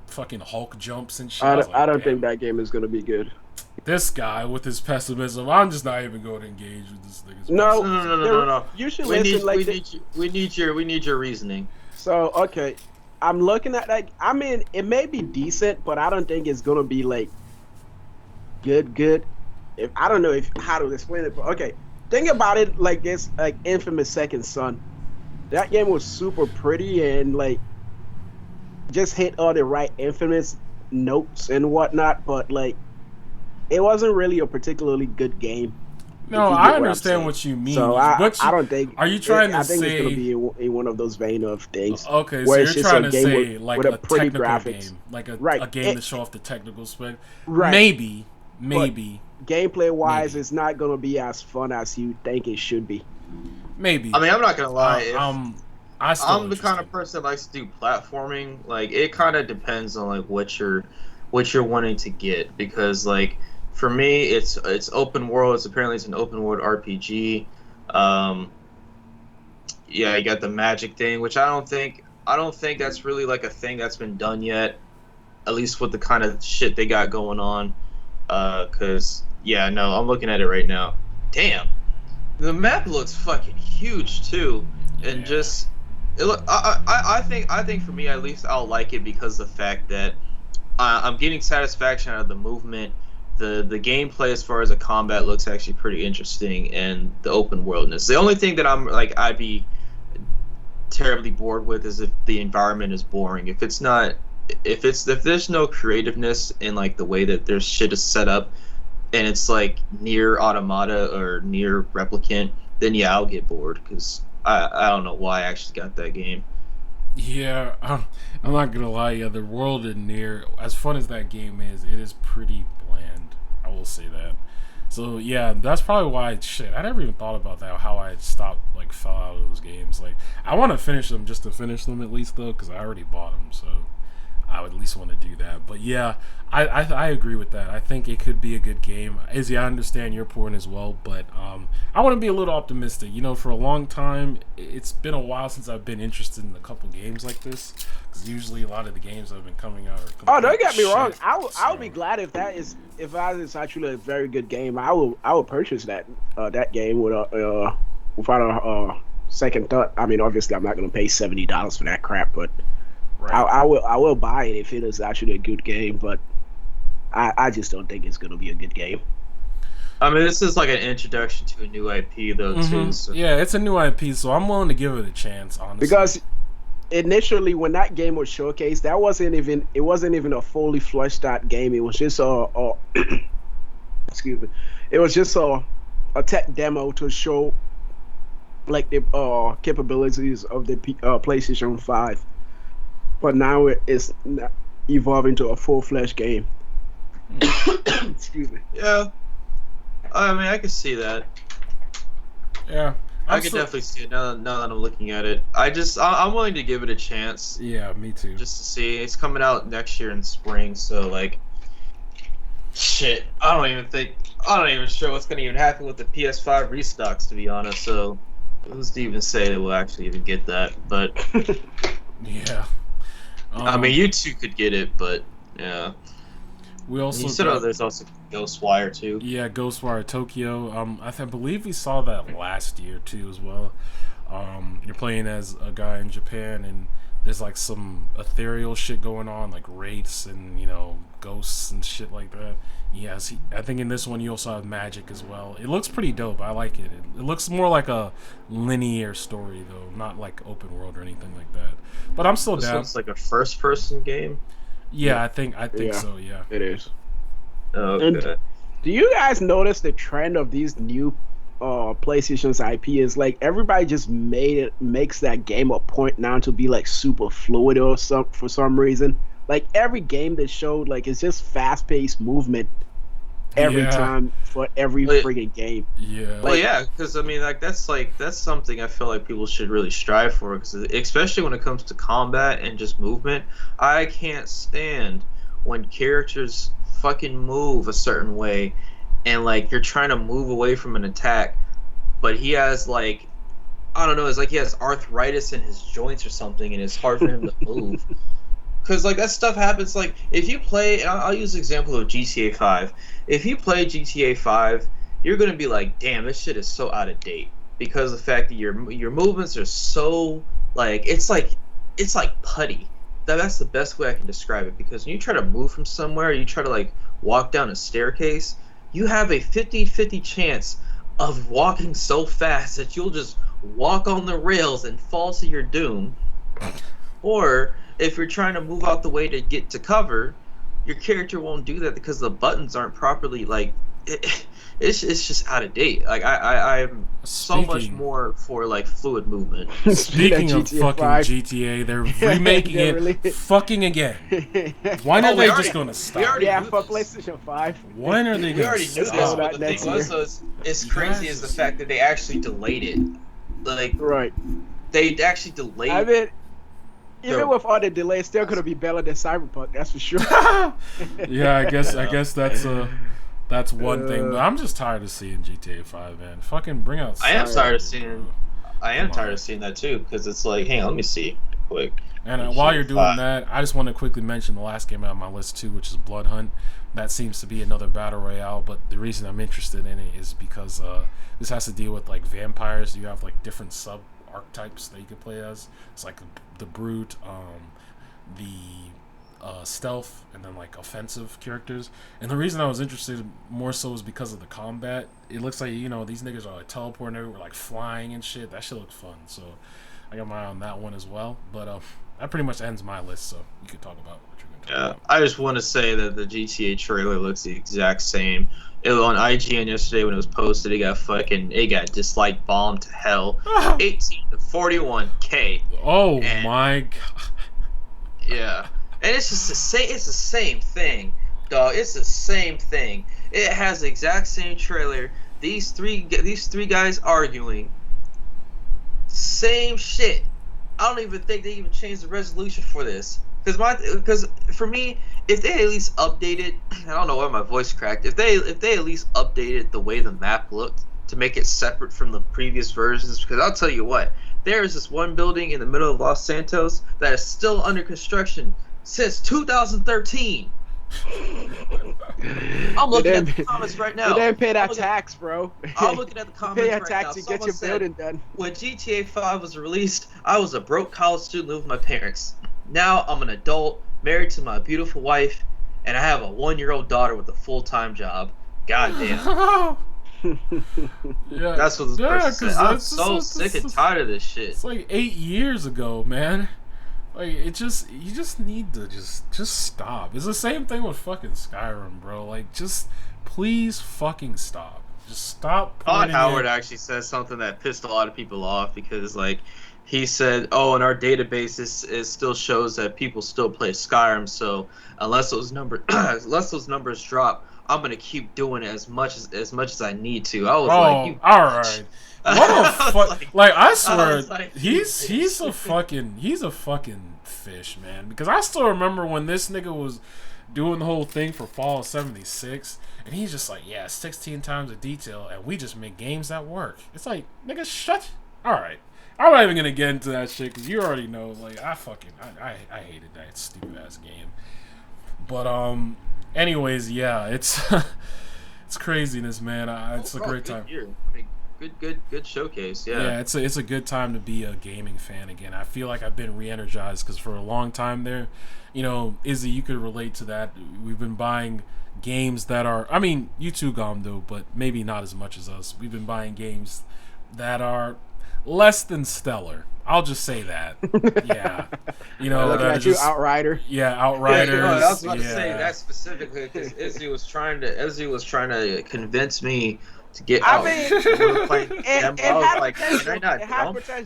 fucking Hulk jumps and shit. I don't think that game is gonna be good. This guy with his pessimism, I'm just not even going to engage with this thing. No. You should listen. We need your reasoning. So okay, I'm looking at that. I mean, it may be decent, but I don't think it's gonna be like good. If I don't know how to explain it, but okay, think about it like this: like Infamous Second Son. That game was super pretty and like just hit all the right Infamous notes and whatnot, but like it wasn't really a particularly good game. No, I understand what you mean. So I don't think. Are you trying to say? I think it's gonna be in one of those vein of things. Okay, so you're trying to say like a pretty technical game, like a game to show off the technical spec. Right. Maybe. But gameplay wise, it's not gonna be as fun as you think it should be. Maybe. I mean, I'm not gonna lie. I'm the kind of person that likes to do platforming. Like, it kind of depends on like what you're wanting to get, because like for me, it's open world. It's an open world RPG. Yeah, you got the magic thing, which I don't think that's really like a thing that's been done yet. At least with the kind of shit they got going on. Cause yeah, no, I'm looking at it right now. Damn, the map looks fucking huge too, and just it look. I think for me at least I'll like it because of the fact that I'm getting satisfaction out of the movement. The gameplay as far as the combat looks actually pretty interesting, and the open worldness. The only thing that I'd be terribly bored with is if the environment is boring. If there's no creativeness in like the way that their shit is set up, and it's like near automata or near replicant, then yeah, I'll get bored because I don't know why I actually got that game. Yeah, I'm not gonna lie. Yeah, the world in Nier, as fun as that game is, it is pretty bland. I will say that. So yeah, that's probably why. I never even thought about that. How I stopped, like, fell out of those games. Like, I want to finish them just to finish them at least though, because I already bought them. So I would at least want to do that. But yeah, I agree with that. I think it could be a good game. Izzy, I understand your point as well, but I want to be a little optimistic. For a long time, it's been a while since I've been interested in a couple games like this, because usually a lot of the games that have been coming out are don't get me wrong. I would be glad if that is actually a very good game. I will purchase that game without a second thought. I mean, obviously, I'm not going to pay $70 for that crap, but. Right. I will buy it if it is actually a good game, but I just don't think it's going to be a good game. I mean, this is like an introduction to a new IP, though, too. So. Yeah, it's a new IP, so I'm willing to give it a chance, honestly. Because initially, when that game was showcased, it wasn't even a fully fleshed out game. It was just excuse me, it was just a tech demo to show like the capabilities of the PlayStation 5. But now it's evolving to a full-fledged game. Excuse me. Yeah. I mean, I can see that. Yeah. I can definitely see it now that I'm looking at it. I'm willing to give it a chance. Yeah, me too. Just to see. It's coming out next year in spring, so like, shit. I don't even sure what's gonna even happen with the PS5 restocks, to be honest. So, who's to even say that we'll actually even get that? But yeah. I mean, you two could get it, but yeah. We also there's also Ghostwire too. Yeah, Ghostwire Tokyo. I believe we saw that last year too as well. You're playing as a guy in Japan, and there's like some ethereal shit going on, like wraiths and ghosts and shit like that. Yes, I think in this one you also have magic as well. It looks pretty dope. I like it. It looks more like a linear story though, not like open world or anything like that. But I'm still down. Looks like a first-person game. Yeah, I think so. Yeah, it is. Okay. And do you guys notice the trend of these new PlayStation's IP is like everybody just makes that game a point now to be like super fluid or for some reason. Like every game that showed, like, it's just fast-paced movement, every time for every friggin' game. Yeah. Well, yeah, because I mean, that's something I feel like people should really strive for, because especially when it comes to combat and just movement, I can't stand when characters fucking move a certain way, and like you're trying to move away from an attack, but he has like, I don't know, it's like he has arthritis in his joints or something, and it's hard for him to move. Because like that stuff happens. Like if you play, and I'll use the example of GTA 5. If you play GTA 5, you're gonna be like, damn, this shit is so out of date, because the fact that your movements are so it's like putty. That's the best way I can describe it. Because when you try to move from somewhere, you try to like walk down a staircase, you have a 50-50 chance of walking so fast that you'll just walk on the rails and fall to your doom. Or if you're trying to move out the way to get to cover, your character won't do that because the buttons aren't properly it's just out of date. Like I'm so much more for like fluid movement. Speaking of fucking 5. GTA, they're remaking it fucking again. When are they just gonna stop? Yeah, for PlayStation 5. When are they gonna stop? We already knew this, but the thing was, though, it's crazy is the fact that they actually delayed it. Like, right. They actually delayed. I mean, even with all the delays, still gonna be better than Cyberpunk. That's for sure. Yeah, I guess that's one thing. But I'm just tired of seeing GTA 5, man. Fucking bring out. I am tired of seeing that too, because it's like, hang on, let me see quick. And while you're doing that, I just want to quickly mention the last game on my list too, which is Blood Hunt. That seems to be another battle royale, but the reason I'm interested in it is because this has to deal with like vampires. You have like different sub archetypes that you can play as. It's like the brute, the stealth, and then like offensive characters. And the reason I was interested more so is because of the combat. It looks like, you know, these niggas are like teleporting everywhere, like flying and shit. That shit looks fun. So I got my eye on that one as well. But that pretty much ends my list. So you can talk about what you're gonna talk about. I just want to say that the GTA trailer looks the exact same. It was on IGN yesterday when it was posted. It got dislike bombed to hell. 18 to 41K. Oh my god. Yeah. And it's just the same thing, dog. It's the same thing. It has the exact same trailer. These three guys arguing. Same shit. I don't even think they even changed the resolution for this. Because for me, if they at least updated, I don't know why my voice cracked. If they at least updated the way the map looked to make it separate from the previous versions, because I'll tell you what, there is this one building in the middle of Los Santos that is still under construction since 2013. I'm looking at the comments right now. They didn't pay that tax, bro. I'm looking at the comments pay right tax now. to get your building done. When GTA 5 was released, I was a broke college student living with my parents. Now I'm an adult, married to my beautiful wife, and I have a 1-year-old daughter with a full-time job. God damn. Yeah, that's what this person said. I'm so sick and tired of this shit. It's like 8 years ago, man. Like you just need to just stop. It's the same thing with fucking Skyrim, bro. Like just please fucking stop. Just stop. Todd Howard actually says something that pissed a lot of people off, because like he said, "Oh, in our database, it still shows that people still play Skyrim. So unless those numbers drop, I'm gonna keep doing it as much as I need to." I was like, all right. What a fuck! Like I swear, he's a fucking fish, man. Because I still remember when this nigga was doing the whole thing for Fallout 76, and he's just like, yeah, 16 times the detail, and we just make games that work. It's like, nigga, shut. All right, I'm not even gonna get into that shit because you already know. Like I hated that stupid ass game. But anyways, yeah, it's it's craziness, man. It's a great time. Good showcase. Yeah, it's a good time to be a gaming fan again. I feel like I've been re-energized because for a long time there, you know, Izzy, you could relate to that. We've been buying games that are, I mean, you too, Gomdo, but maybe not as much as us. We've been buying games that are less than stellar. I'll just say that. Yeah, you know, looking at you, Outrider. Yeah, Outriders. Yeah, I was about to say that specifically because Izzy was trying to convince me to get out.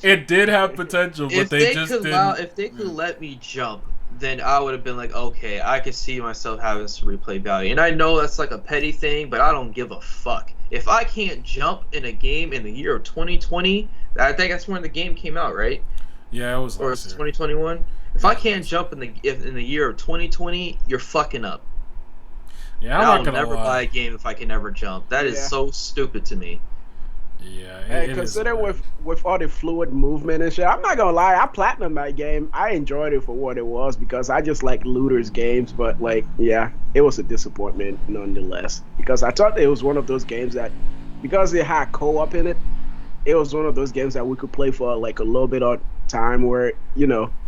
It did have potential, but they just didn't. If they could let me jump then I would have been like, okay, I could see myself having some replay value. And I know that's like a petty thing, but I don't give a fuck. If I can't jump in a game in the year of 2020, I think that's when the game came out, right? Yeah, it was Or last it's year. 2021. If Yeah, I it was can't last year. jump in the year of 2020, you're fucking up. Yeah, I'm And not I'll gonna never buy lie. a game if I can never jump. That is Yeah. so stupid to me. Yeah, And it is consider weird. with all the fluid movement and shit, I'm not gonna lie, I platinumed that game. I enjoyed it for what it was because I just like looters games, but like, yeah, it was a disappointment nonetheless. Because I thought it was one of those games that, because it had co-op in it, it was one of those games that we could play for like a little bit of time where,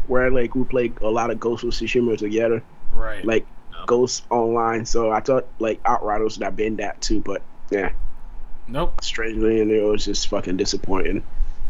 where like we played a lot of Ghost of Tsushima together, Right. like No. Ghost Online. So I thought like Outriders would have been that too, but yeah, Nope. strangely, and it was just fucking disappointing.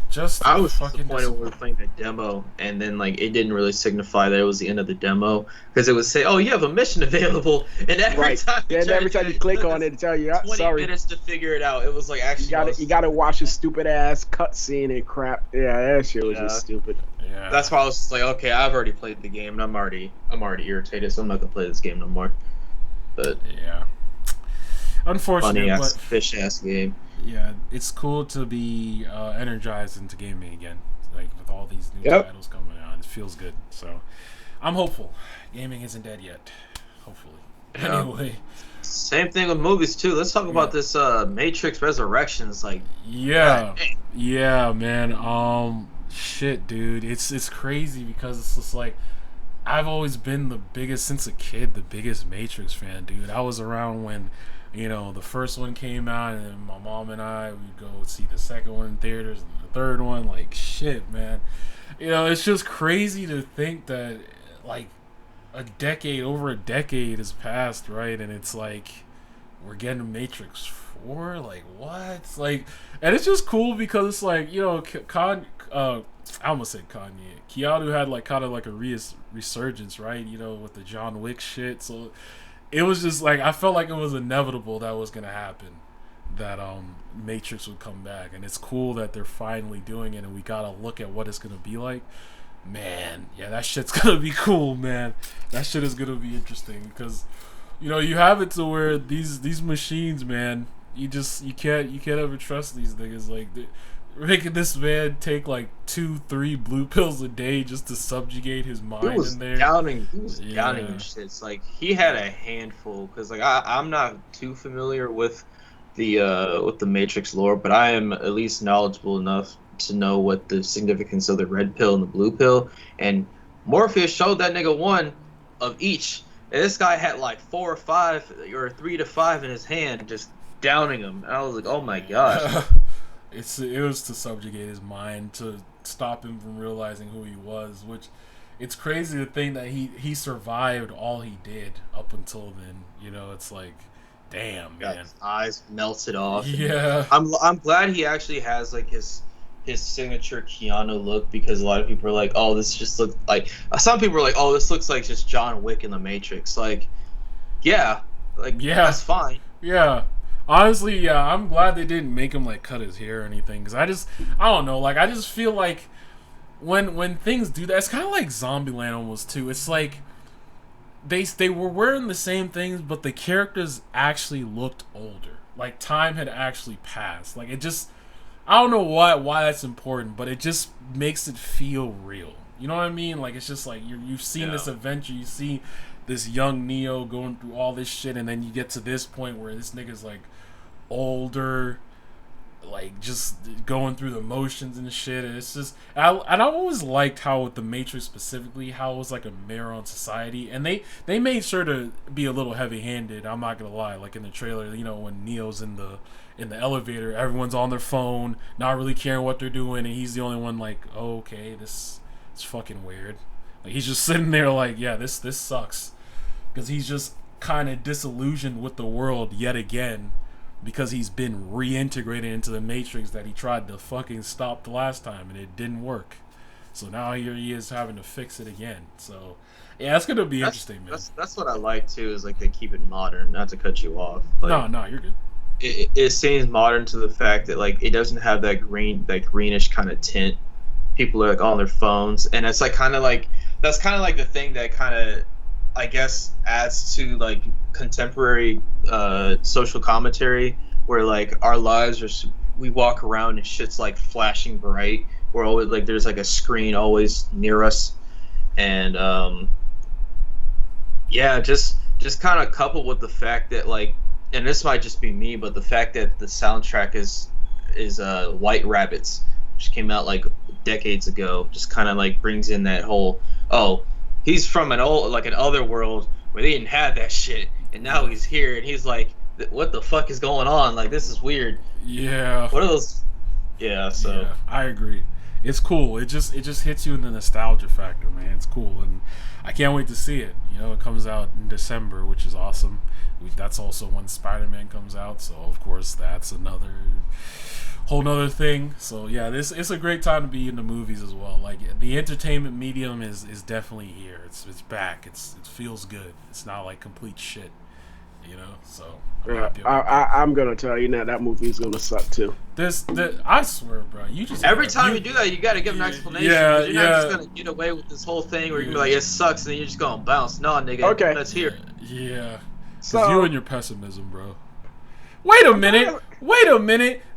Just I was fucking disappointed when we were disappointing. playing the demo, and then like it didn't really signify that it was the end of the demo because it would say, "Oh, you have a mission available," and every Right. time you Then try to every do time it, you it click took on us it, it tell you, "Ah, 20 sorry, minutes to figure it out. It was like actually, I was you gotta watch a like, stupid ass cutscene and crap." Yeah, that shit was yeah. just stupid. Yeah. That's why I was just like, okay, I've already played the game, and I'm already irritated, so I'm not gonna play this game no more. But Yeah. funny Unfortunate, ass but fish ass game. yeah, it's cool to be energized into gaming again. Like with all these new Yep. titles coming out, it feels good. So I'm hopeful. Gaming isn't dead yet. Hopefully. Yeah. Anyway. Same thing with movies too. Let's talk Yeah. about this Matrix Resurrections. Like, Yeah. God dang. Yeah, man. Shit, dude. It's crazy because it's just like I've always been the biggest since a kid, the biggest Matrix fan, dude. I was around when, the first one came out, and then my mom and I would go see the second one in theaters and the third one. Like, shit, man. It's just crazy to think that, like, over a decade has passed, right? And it's like, we're getting Matrix 4? Like, what? Like, and it's just cool because it's like, I almost said Kanye. Keanu had like kind of like a resurgence, right? With the John Wick shit. So it was just like I felt like it was inevitable that was gonna happen. That Matrix would come back, and it's cool that they're finally doing it, and we gotta look at what it's gonna be like. Man, yeah, that shit's gonna be cool, man. That shit is gonna be interesting because you have it to where these machines, man, you can't ever trust these niggas. Like they're making this man take like 2-3 blue pills a day just to subjugate his mind in there. He was downing his shits. Like he had a handful because like I'm not too familiar with the Matrix lore, but I am at least knowledgeable enough to know what the significance of the red pill and the blue pill. And Morpheus showed that nigga one of each. And this guy had like 4 or 5 or 3 to 5 in his hand, just downing them. And I was like, oh my gosh. It was to subjugate his mind, to stop him from realizing who he was, which it's crazy to think that he survived all he did up until then. It's like, damn, Got man. his eyes melted off. Yeah. I'm glad he actually has like his signature Keanu look, because a lot of people are like, oh, this just looks like, some people are like, oh, this looks like just John Wick in the Matrix. Like, yeah, that's fine. Yeah. Honestly, yeah, I'm glad they didn't make him like cut his hair or anything, because I don't know, like I just feel like when things do that, it's kind of like Zombieland almost too. It's like they were wearing the same things, but the characters actually looked older. Like time had actually passed. Like it just, I don't know why that's important, but it just makes it feel real. You know what I mean? Like it's just like you've seen this adventure, you see this young Neo going through all this shit, and then you get to this point where this nigga's like older, like just going through the motions and shit. And it's just, and I've always liked how with the Matrix specifically, how it was like a mirror on society, and they made sure to be a little heavy handed. I'm not gonna lie, like in the trailer, when Neo's in the elevator, everyone's on their phone, not really caring what they're doing, and he's the only one like, oh, okay, this is fucking weird. Like he's just sitting there like, yeah, this sucks, because he's just kind of disillusioned with the world yet again, because he's been reintegrated into the Matrix that he tried to fucking stop the last time and it didn't work. So now here he is having to fix it again. So yeah, it's gonna be interesting, man. That's what I like too, is like they keep it modern. Not to cut you off. Like, No, you're good. it seems modern to the fact that like it doesn't have that greenish kind of tint. People are like on their phones, and it's like kind of like that's kind of like the thing that kind of, I guess, adds to like contemporary social commentary, where like our lives are, we walk around and shit's like flashing bright. We're always like, there's like a screen always near us, and yeah, just kind of coupled with the fact that like, and this might just be me, but the fact that the soundtrack is White Rabbits, which came out like decades ago, just kind of like brings in that whole, oh, he's from an old, like an other world where they didn't have that shit, and now he's here and he's like, what the fuck is going on? Like, this is weird. Yeah. What are those? Yeah, so Yeah, I agree. It's cool. It just hits you in the nostalgia factor, man. It's cool, and I can't wait to see it. You know, it comes out in December, which is awesome. That's also when Spider-Man comes out, so of course that's another whole nother thing. So yeah, it's a great time to be in the movies as well. Like, the entertainment medium is definitely here. It's back. It feels good. It's not like complete shit, you know. So I'm gonna tell you now, that movie is gonna suck too. I swear, bro. You just every time you do that, you got to give an explanation. Yeah, you're not just gonna get away with this whole thing where you're gonna be like, it sucks, and then you're just gonna bounce. No, nigga, okay, let's hear. Yeah. So you and your pessimism, bro. Wait a minute.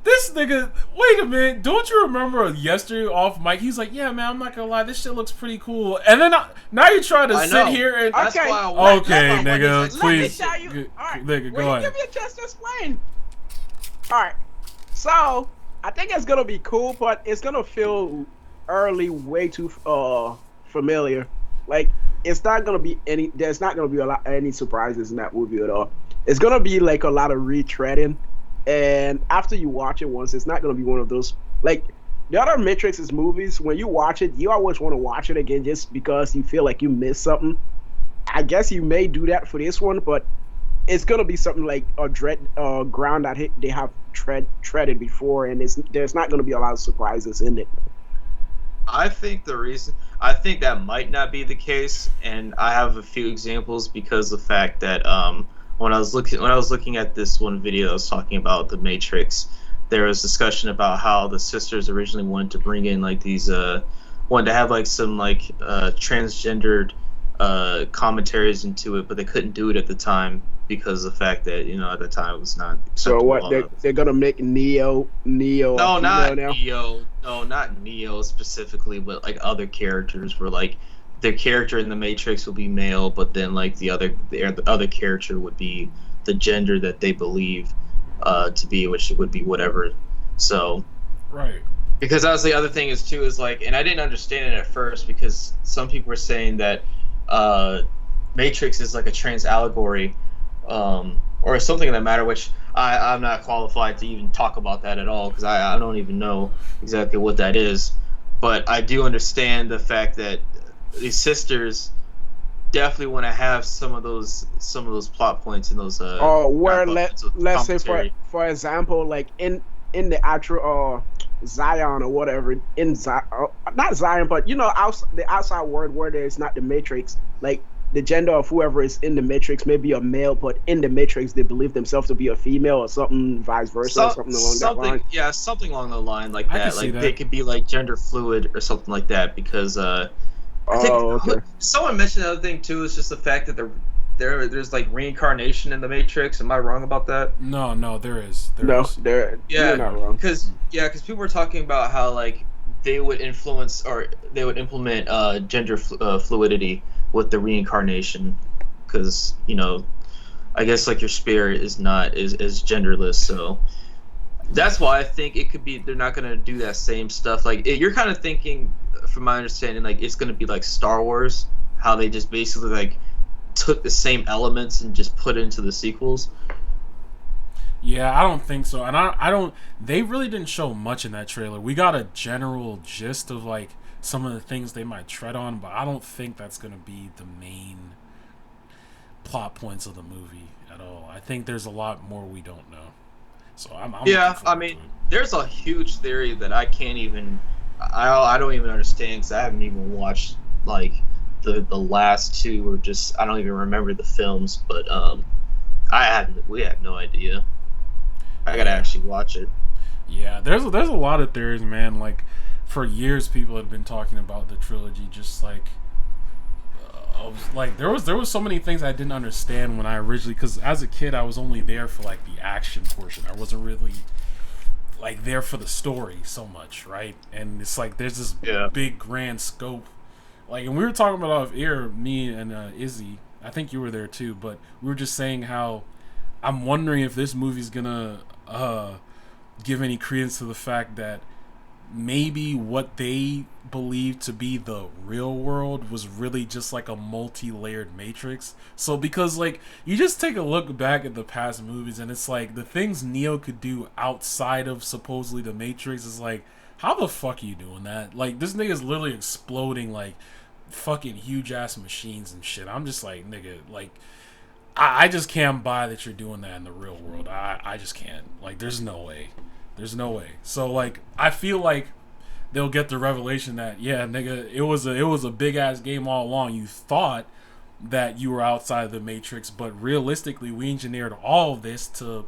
This nigga. Wait a minute. Don't you remember yesterday off mic? He's like, yeah, man, I'm not gonna lie, this shit looks pretty cool. And then now you're trying to sit here and. That's okay, why I okay, nigga, please. Let me tell you. All right, nigga, go ahead. Give me a chance to explain. All right, so I think it's gonna be cool, but it's gonna feel early, way too familiar. Like, it's not gonna be any. There's not gonna be any surprises in that movie at all. It's gonna be like a lot of retreading, and after you watch it once, it's not gonna be one of those like the other Matrix's movies. When you watch it, you always want to watch it again just because you feel like you missed something. I guess you may do that for this one, but it's gonna be something like a ground that they have treaded before, and there's not gonna be a lot of surprises in it. I think that might not be the case, and I have a few examples because of the fact that when I was looking at this one video that was talking about the Matrix, there was discussion about how the sisters originally wanted to bring in like these wanted to have like some like transgendered commentaries into it, but they couldn't do it at the time because of the fact that, you know, at the time it was not acceptable. So what they're gonna make Neo no, not now? Neo. No, not Neo specifically, but like other characters where like the character in the Matrix will be male, but then like the other character would be the gender that they believe to be, which would be whatever. So right. Because that was the other thing is like, and I didn't understand it at first because some people were saying that Matrix is like a trans allegory, or something of that matter, which I'm not qualified to even talk about that at all because I don't even know exactly what that is. But I do understand the fact that these sisters definitely want to have some of those plot points in those. Where let's say for example, like in the actual Zion or whatever, in Zion, not Zion, but you know, the outside world where there's not the Matrix, like the gender of whoever is in the Matrix may be a male, but in the Matrix they believe themselves to be a female or something, vice versa, or something along that line. Yeah, something along the line like that. Like they could be like gender fluid or something like that because I think okay. Someone mentioned the other thing too is just the fact that there's like reincarnation in the Matrix. Am I wrong about that? No, there is. Yeah, you're not wrong. Because people were talking about how like they would influence or they would implement gender fluidity with the reincarnation, because you know, I guess like your spirit is genderless, so that's why I think it could be they're not gonna do that same stuff. Like you're kind of thinking, from my understanding, like it's gonna be like Star Wars, how they just basically like took the same elements and just put it into the sequels. Yeah, I don't think so, and I don't. They really didn't show much in that trailer. We got a general gist of like some of the things they might tread on, but I don't think that's going to be the main plot points of the movie at all. I think there's a lot more we don't know. So I'm I mean, there's a huge theory that I can't even, I don't even understand because I haven't even watched like the last two, or just I don't even remember the films, but we have no idea. I gotta actually watch it. Yeah, there's a lot of theories, man. Like for years, people had been talking about the trilogy just like like there was so many things I didn't understand when I originally, because as a kid I was only there for like the action portion. I wasn't really like there for the story so much, right? And it's like there's this big grand scope. Like, and we were talking about off air, me and Izzy. I think you were there too, but we were just saying how I'm wondering if this movie's gonna give any credence to the fact that maybe what they believed to be the real world was really just like a multi-layered matrix. So because like you just take a look back at the past movies and it's like the things Neo could do outside of supposedly the matrix is like, how the fuck are you doing that? Like this nigga's literally exploding like fucking huge ass machines and shit. I'm just like, nigga, like I just can't buy that you're doing that in the real world. I just can't. Like there's no way. There's no way. So like I feel like they'll get the revelation that yeah, nigga, it was a big ass game all along. You thought that you were outside of the matrix, but realistically, we engineered all of this to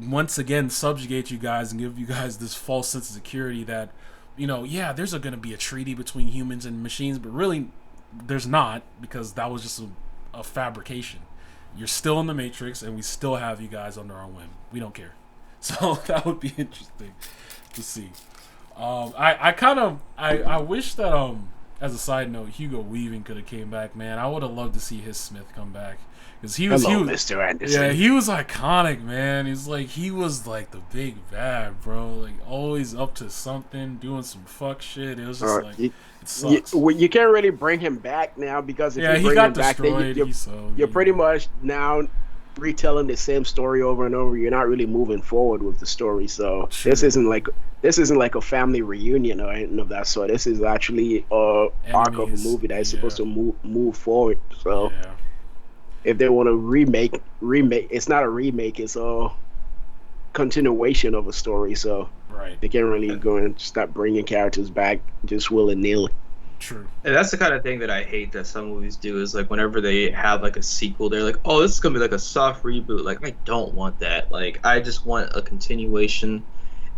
once again subjugate you guys and give you guys this false sense of security that yeah, there's going to be a treaty between humans and machines, but really there's not, because that was just a fabrication. You're still in the matrix, and we still have you guys under our whim. We don't care. So that would be interesting to see. I wish that as a side note, Hugo Weaving could have came back, man. I would have loved to see his Smith come back, because he was Mr. Anderson. Yeah, he was iconic, man. He was like the big bad, bro. Like always up to something, doing some fuck shit. It was just it sucks. You can't really bring him back now, because if you bring him back, then you're pretty much now retelling the same story over and over. You're not really moving forward with the story. So True. This isn't like a family reunion or anything of that sort. This is actually arc of a movie that is supposed to move forward. So if they want to remake, it's not a remake. It's a continuation of a story. So they can't really go and start bringing characters back just willy-nilly. True. And that's the kind of thing that I hate that some movies do, is like whenever they have like a sequel, they're like, oh, this is gonna be like a soft reboot. Like I don't want that. Like I just want a continuation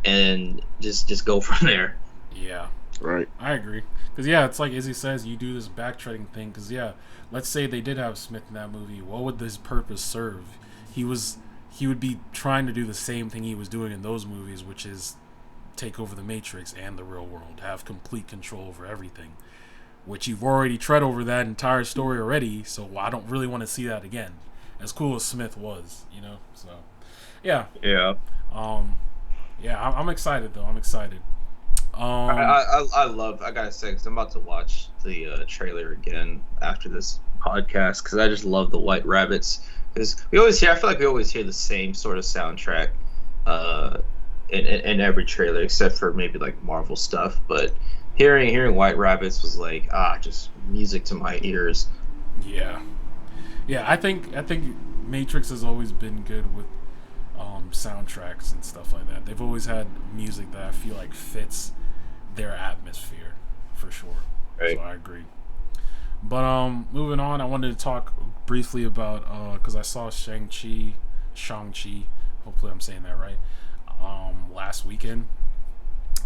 and just go from there. Yeah. Right. I agree. Because yeah, it's like Izzy says, you do this backtracking thing. Because yeah, let's say they did have Smith in that movie. What would this purpose serve? He would be trying to do the same thing he was doing in those movies, which is take over the Matrix and the real world, have complete control over everything. Which you've already tread over that entire story already, so I don't really want to see that again. As cool as Smith was, So, yeah. Yeah. I'm excited though. I'm excited. I gotta say, because I'm about to watch the trailer again after this podcast, because I just love the White Rabbits. Because I feel like we always hear the same sort of soundtrack in every trailer, except for maybe like Marvel stuff, but hearing White Rabbits was like just music to my ears. Yeah, I think Matrix has always been good with soundtracks and stuff like that. They've always had music that I feel like fits their atmosphere for sure. Right. So I agree. But moving on, I wanted to talk briefly about because I saw Shang-Chi, hopefully I'm saying that right, last weekend.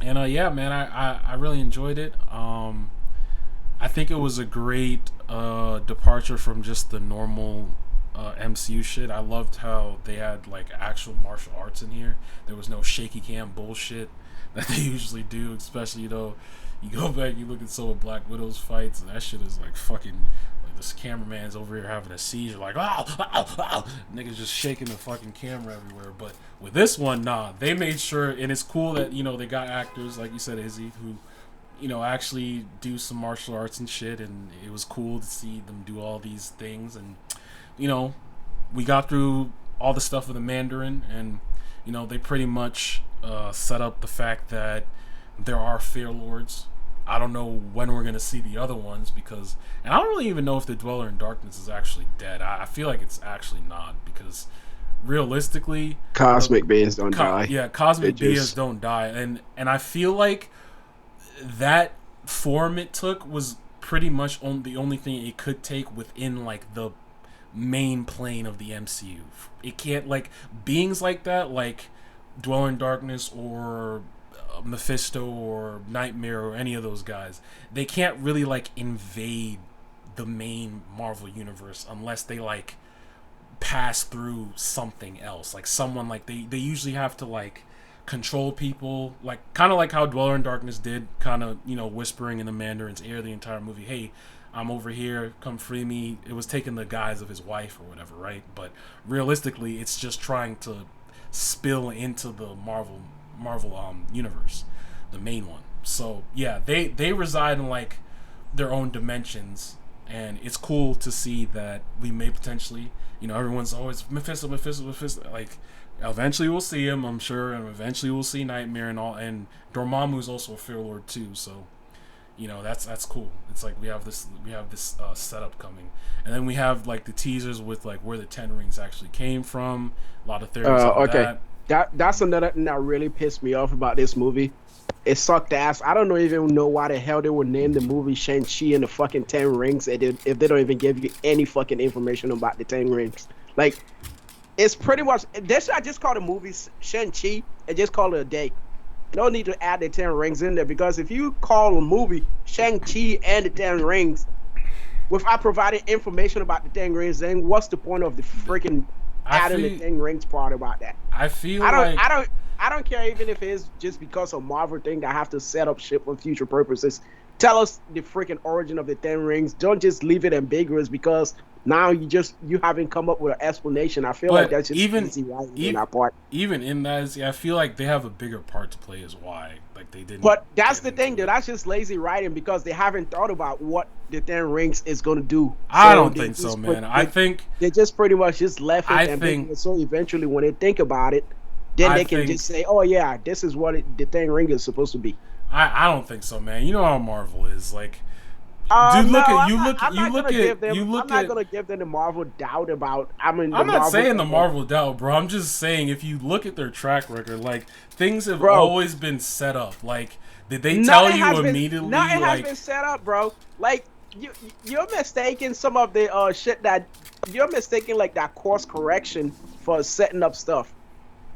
And yeah, man, I really enjoyed it. I think it was a great departure from just the normal MCU shit. I loved how they had like actual martial arts in here. There was no shaky cam bullshit that they usually do, especially, you go back, you look at some of Black Widow's fights, and that shit is like fucking, like this cameraman's over here having a seizure, like, niggas just shaking the fucking camera everywhere. But with this one, nah, they made sure, and it's cool that, they got actors, like you said, Izzy, who, actually do some martial arts and shit, and it was cool to see them do all these things, and, we got through all the stuff with the Mandarin, and, they pretty much set up the fact that there are Fear Lords. I don't know when we're going to see the other ones, because, and I don't really even know if the Dweller in Darkness is actually dead. I feel like it's actually not, because realistically, cosmic beings don't die. Yeah, cosmic beings don't die, and I feel like that form it took was pretty much the only thing it could take within like the main plane of the MCU. It can't, like, beings like that, like Dweller in Darkness or Mephisto or Nightmare or any of those guys, they can't really like invade the main Marvel universe unless they like pass through something else, like someone like they usually have to like control people, like kind of like how Dweller in Darkness did, kind of, you know, whispering in the Mandarin's ear the entire movie, hey, I'm over here, come free me. It was taking the guise of his wife or whatever, right? But realistically, it's just trying to spill into the Marvel universe, the main one. So yeah, they reside in like their own dimensions, and it's cool to see that we may potentially, you know, everyone's always Mephisto, like eventually we'll see him, I'm sure, and eventually we'll see Nightmare and all, and Dormammu's also a Fear Lord too, so you know that's cool. It's like we have this setup coming, and then we have like the teasers with like where the Ten Rings actually came from. A lot of theories on that's another thing that really pissed me off about this movie. It sucked ass. I don't even know why the hell they would name the movie Shang-Chi and the fucking Ten Rings if they don't even give you any fucking information about the Ten Rings. Like, it's pretty much, they should just call the movie Shang-Chi and just call it a day. No need to add the 10 rings in there, because if you call a movie Shang-Chi and the 10 rings without providing information about the 10 rings, then what's the point of the freaking adding the 10 rings part about that? I don't care even if it's just because of Marvel thing that have to set up shit for future purposes. Tell us the freaking origin of the 10 rings. Don't just leave it ambiguous because now you haven't come up with an explanation. I feel like that's just easy writing on our part. Even in that, I feel like they have a bigger part to play as why. Like they didn't. But that's the thing, dude. That's just lazy writing because they haven't thought about what the 10 rings is going to do. I don't think so, man. I think they just pretty much just left it ambiguous. So eventually, when they think about it, then they can just say, "Oh yeah, this is what the 10 ring is supposed to be." I don't think so, man. You know how Marvel is, like. Dude, I'm not gonna give them the Marvel doubt about. I'm not saying the Marvel doubt, bro. I'm just saying if you look at their track record, like things have always been set up. Like, did they tell you immediately? Nothing has been set up, bro. Like you're mistaking some of the shit that you're mistaking, like that course correction for setting up stuff.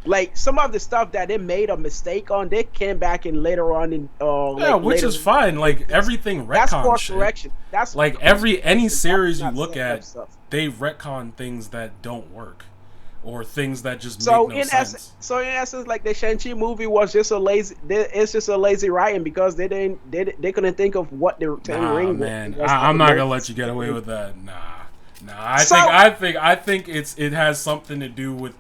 Like some of the stuff that they made a mistake on, they came back and later on in which is fine. Like everything retcon that's course shit. Correction. That's like any series you look at, they retcon things that don't work or things that just make no sense. So in essence, like the Shang-Chi movie was just it's just a lazy writing because they couldn't think of what the ring man. I'm not gonna let you get away with that. Nah. I think it has something to do with.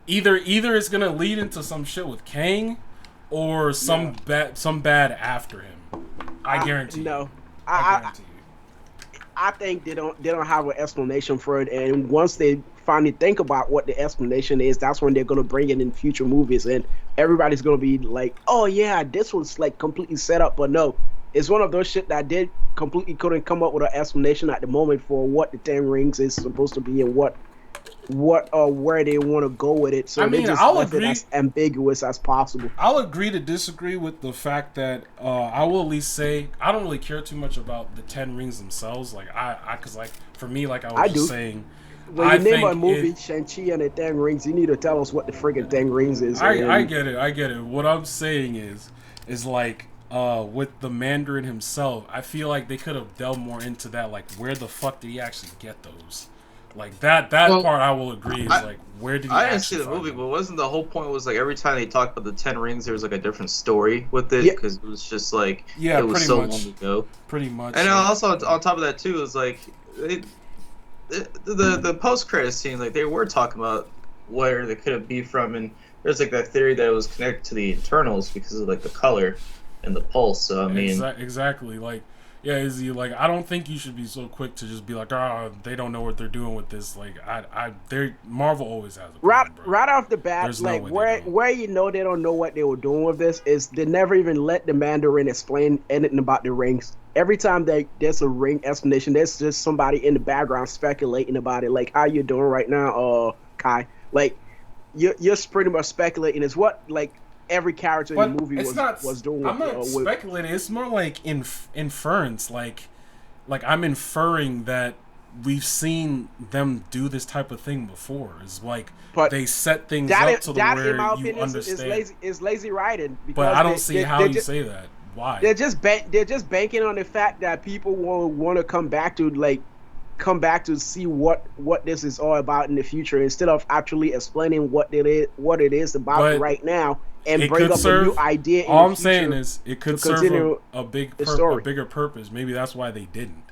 Either it's gonna lead into some shit with Kang, or some bad after him. I guarantee. No, I guarantee you. I think they don't have an explanation for it, and once they finally think about what the explanation is, that's when they're gonna bring it in future movies, and everybody's gonna be like, "Oh yeah, this was like completely set up," but no, it's one of those shit that they completely couldn't come up with an explanation at the moment for what the 10 rings is supposed to be and what where they want to go with it. So they just left it as ambiguous as possible. I'll agree to disagree with the fact that I will at least say I don't really care too much about the 10 rings themselves. Like because like for me, like I was just saying, when you name a movie Shang-Chi and the 10 rings, you need to tell us what the friggin' 10 rings is. I get it. What I'm saying is like with the Mandarin himself, I feel like they could have delved more into that. Like where the fuck did he actually get those? Like that part I will agree is like where did he I didn't see the movie, but wasn't the whole point was like every time they talked about the 10 rings there was like a different story with it because it was just like it was so long ago. Pretty much. And also on top of that too is like the post credit scene, like they were talking about where they could have be from, and there's like that theory that it was connected to the Eternals because of like the color and the pulse. So I mean exactly like. Yeah, Izzy, like, I don't think you should be so quick to just be like, they don't know what they're doing with this. Like, Marvel always has a problem, right off the bat, there's like, where you know they don't know what they were doing with this is they never even let the Mandarin explain anything about the rings. Every time there's a ring explanation, there's just somebody in the background speculating about it. Like, how you doing right now, Kai? Like, you're pretty much speculating. It's what, like, every character in the movie was doing. I'm not speculating. It's more like inference. Like I'm inferring that we've seen them do this type of thing before. It's like they set things up to where you understand. Is lazy writing. But I don't see how you say that. Why? They're just banking on the fact that people will want to come back to see what this is all about in the future, instead of actually explaining what it is about But right now, and it bring could up serve. a new idea in All the I'm saying future is it could to serve continue a the story. bigger purpose. Maybe that's why they didn't.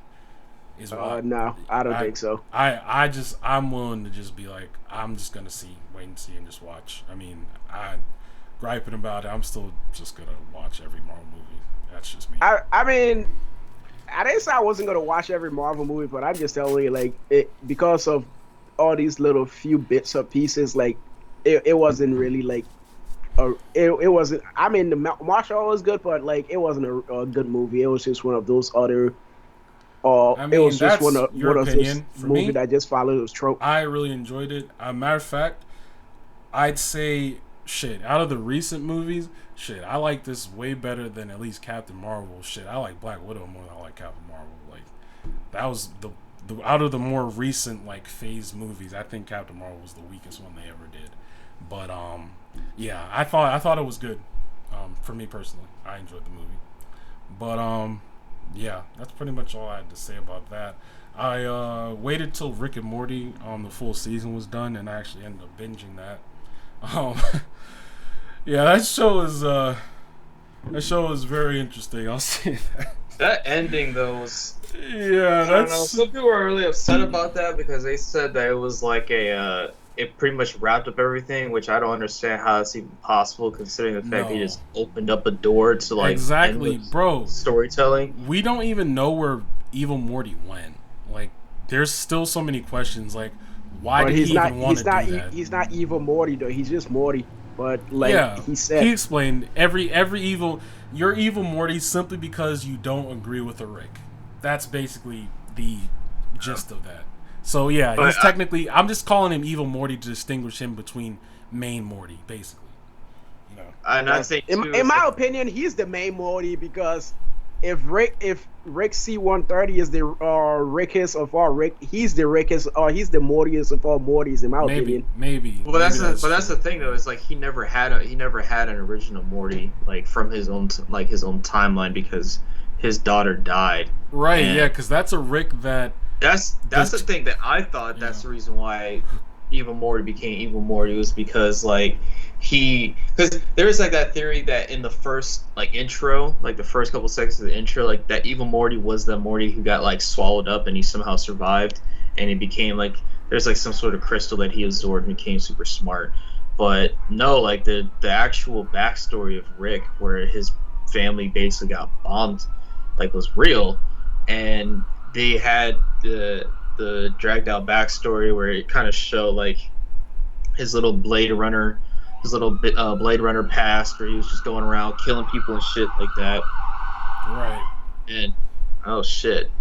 Is why. No, I don't think so. I'm willing to just be like, I'm just gonna wait and see, and just watch. I mean, I griping about it. I'm still just gonna watch every Marvel movie. That's just me. I mean, I didn't say I wasn't gonna watch every Marvel movie, but I'm just telling you, like, it, because of all these little few bits or pieces, like, it wasn't really like it wasn't. I mean, the martial was good, but like, it wasn't a good movie. It was just one of those other. I mean, it was just that's one of your opinion. those For movie me, that just followed those tropes. I really enjoyed it. Matter of fact, I'd say out of the recent movies, I like this way better than at least Captain Marvel. I like Black Widow more than I like Captain Marvel. Like, that was the out of the more recent like phase movies, I think Captain Marvel was the weakest one they ever did. But yeah, I thought it was good. For me personally, I enjoyed the movie. But yeah, that's pretty much all I had to say about that. I waited till Rick and Morty the full season was done, and I actually ended up binging that. Yeah, that show is very interesting. I'll say that. That ending though was, yeah, I don't know. Some people were really upset about that because they said that it was like it pretty much wrapped up everything, which I don't understand how it's even possible considering the fact that he just opened up a door to like exactly, bro. Storytelling. We don't even know where Evil Morty went. Like, there's still so many questions. Like, why did he even want to do that? He's not Evil Morty though. He's just Morty. But like, yeah, he said, he explained you're evil Morty simply because you don't agree with a Rick. That's basically the gist of that. So yeah, he's technically. I'm just calling him Evil Morty to distinguish him between main Morty, basically. You know, and I think in my opinion, he's the main Morty, because if Rick C-130 is the Rickest of all Rick, he's the Rickest, or he's the Mortiest of all Mortys, in my opinion. Maybe. Well, that's the thing though. It's like he never had an original Morty, like from his own timeline, because his daughter died. Right. Yeah, because that's a Rick that. That's the thing that I thought. Yeah. That's the reason why Evil Morty became Evil Morty, was because like because there's like that theory that in the first like intro, like the first couple seconds of the intro, like that Evil Morty was the Morty who got like swallowed up and he somehow survived, and he became like, there's like some sort of crystal that he absorbed and became super smart. But no, like the actual backstory of Rick, where his family basically got bombed, like, was real, and they had the dragged out backstory where it kind of showed like his little Blade Runner past, where he was just going around killing people and shit like that. Right. And oh shit.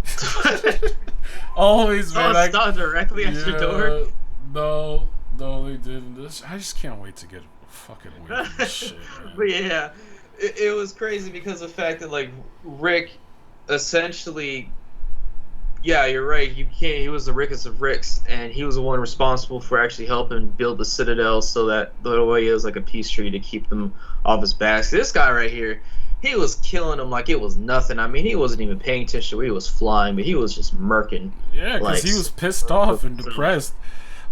Always, man. Not directly at your door. No, they didn't. I just can't wait to get fucking away from this shit, man. But yeah, it was crazy because of the fact that like Rick essentially. Yeah, you're right. He was the Rickest of Ricks, and he was the one responsible for actually helping build the Citadel, so that the way it was like a peace treaty to keep them off his backs. This guy right here, he was killing them like it was nothing. I mean, he wasn't even paying attention where he was flying, but he was just murking. Yeah, because he was pissed off and depressed.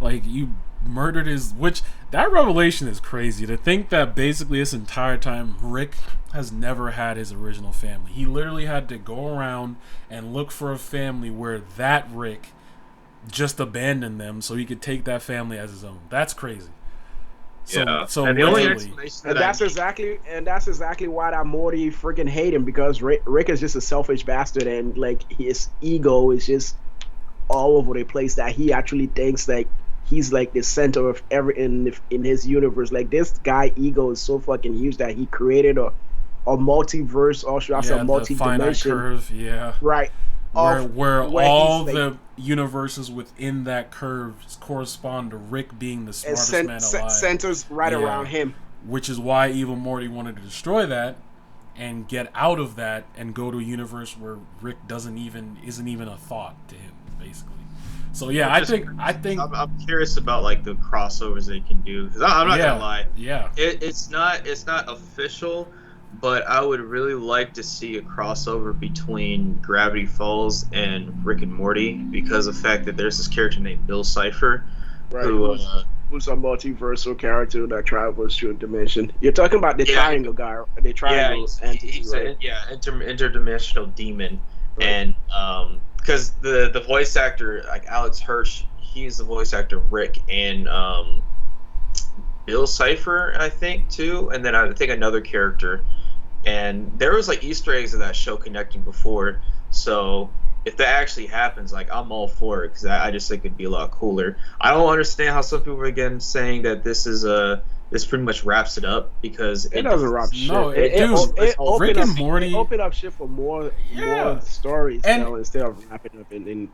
Like, you murdered which that revelation is crazy, to think that basically this entire time Rick has never had his original family. He literally had to go around and look for a family where that Rick just abandoned them so he could take that family as his own. That's crazy. So and that's exactly why that Morty freaking hate him, because Rick is just a selfish bastard, and like his ego is just all over the place, that he actually thinks like he's like the center of everything in his universe. Like, this guy ego is so fucking huge that he created a multiverse, or should I say multi-dimension curve, yeah. Right. Where all the universes within that curve correspond to Rick being the smartest man alive. Centers around him. Which is why Evil Morty wanted to destroy that and get out of that and go to a universe where Rick isn't even a thought to him, basically. So yeah, I think I'm curious about like the crossovers they can do, because I'm not gonna lie. Yeah. It's not official, but I would really like to see a crossover between Gravity Falls and Rick and Morty because of the fact that there's this character named Bill Cipher Right, who, who's a multiversal character that travels through a dimension. You're talking about the yeah, triangle guy, the yeah, triangle entity, he's right? a interdimensional demon, Right. and because the voice actor like Alex Hirsch, he's the voice actor of Rick and Bill Cipher, I think too, and then I think another character. And there was like Easter eggs of that show connecting before. So if that actually happens, like I'm all for it because I just think it'd be a lot cooler. I don't understand how some people are again saying that this pretty much wraps it up because It doesn't wrap No, shit. dude, It Rick opened up and Morty. it opened up shit for more Yeah, stories and though, instead of wrapping up in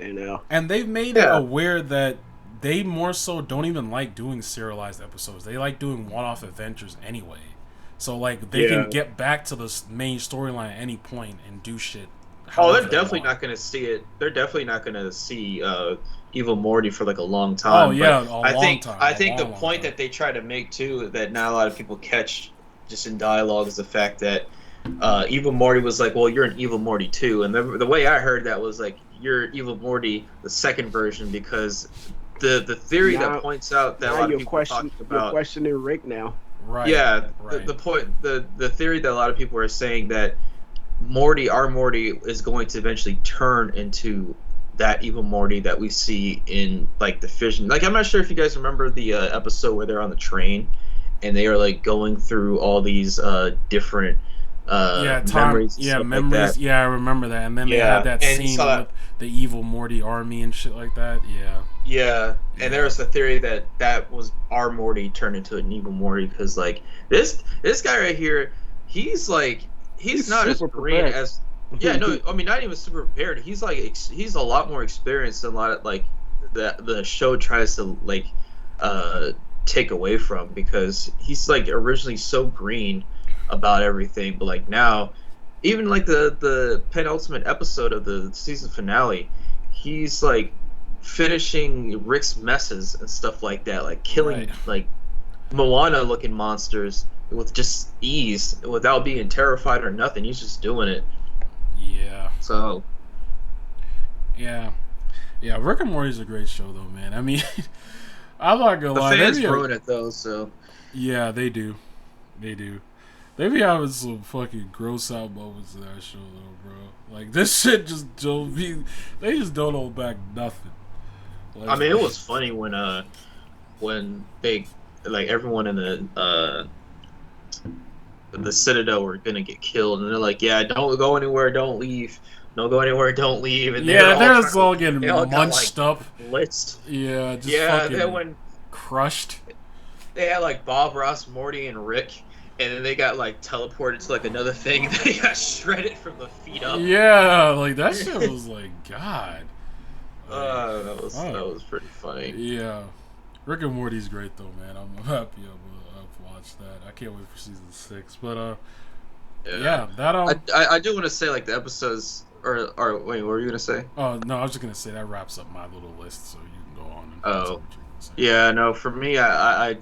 and they've made it aware that they more so don't even like doing serialized episodes. They like doing one-off adventures anyway. So like they can get back to the main storyline at any point and do shit. Oh, they're definitely not going to see it. They're definitely not going to see Evil Morty for like a long time. Oh yeah, I think the point that they try to make too that not a lot of people catch just in dialogue is the fact that Evil Morty was like, well, you're an Evil Morty too, and the way I heard that was like you're Evil Morty the second version because the theory that points out that a lot of people talked about. You're questioning Rick now. Right. Yeah, right. The theory that a lot of people are saying that our Morty is going to eventually turn into that evil Morty that we see in like the Fission. Like I'm not sure if you guys remember the episode where they're on the train and they are like going through all these different memories. Memories. Like yeah, I remember that. And then they had that scene with the evil Morty army and shit like that. Yeah, and there was the theory that was our Morty turned into an evil Morty because like this guy right here, he's not as green as I mean not even super prepared. He's a lot more experienced than a lot of like the show tries to like take away from because he's like originally so green about everything, but like now even like the penultimate episode of the season finale, he's like finishing Rick's messes and stuff like that, like killing like Moana looking monsters with just ease without being terrified or nothing. He's just doing it. Yeah. So yeah, Rick and Morty's a great show though, man. I mean I'm not gonna lie, the fans ruin it though, so yeah, they do. They be having some fucking gross out moments in that show though, bro. Like this shit just don't be. They just don't hold back nothing. Like, I mean, it was funny when they like everyone in the Citadel were gonna get killed, and they're like, "Yeah, don't go anywhere, don't leave. Don't go anywhere, don't leave." And they're all getting munched up, blitzed. Yeah, just fucking they went crushed. They had like Bob, Ross, Morty, and Rick. And then they got like teleported to like another thing. They got shredded from the feet up. Yeah, like that shit was like God. That was pretty funny. Yeah, Rick and Morty's great though, man. I'm happy I've watched that. I can't wait for season 6. But yeah, that I do want to say like the episodes or wait, what were you gonna say? Oh no, I was just gonna say that wraps up my little list, so you can go on. And yeah, no. For me, I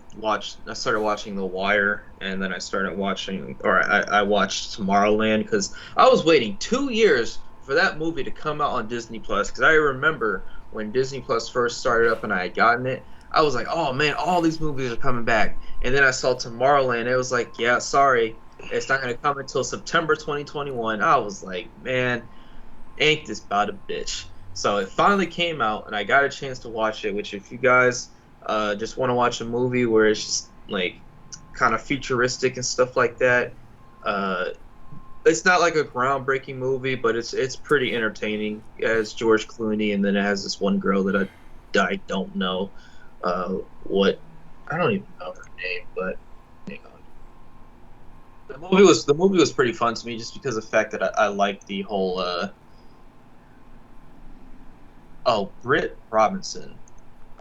started watching The Wire, and then I started watching, or I watched Tomorrowland because I was waiting 2 years for that movie to come out on Disney Plus. Because I remember when Disney Plus first started up and I had gotten it, I was like, oh man, all these movies are coming back. And then I saw Tomorrowland. It was like, yeah, sorry, it's not gonna come until September 2021. I was like, man, ain't this about a bitch. So it finally came out, and I got a chance to watch it. Which, if you guys just want to watch a movie where it's just like kind of futuristic and stuff like that, it's not like a groundbreaking movie, but it's pretty entertaining. It has George Clooney, and then it has this one girl that I don't know what I don't even know her name, but hang on. The movie was pretty fun to me just because of the fact that I like the whole. Britt Robinson.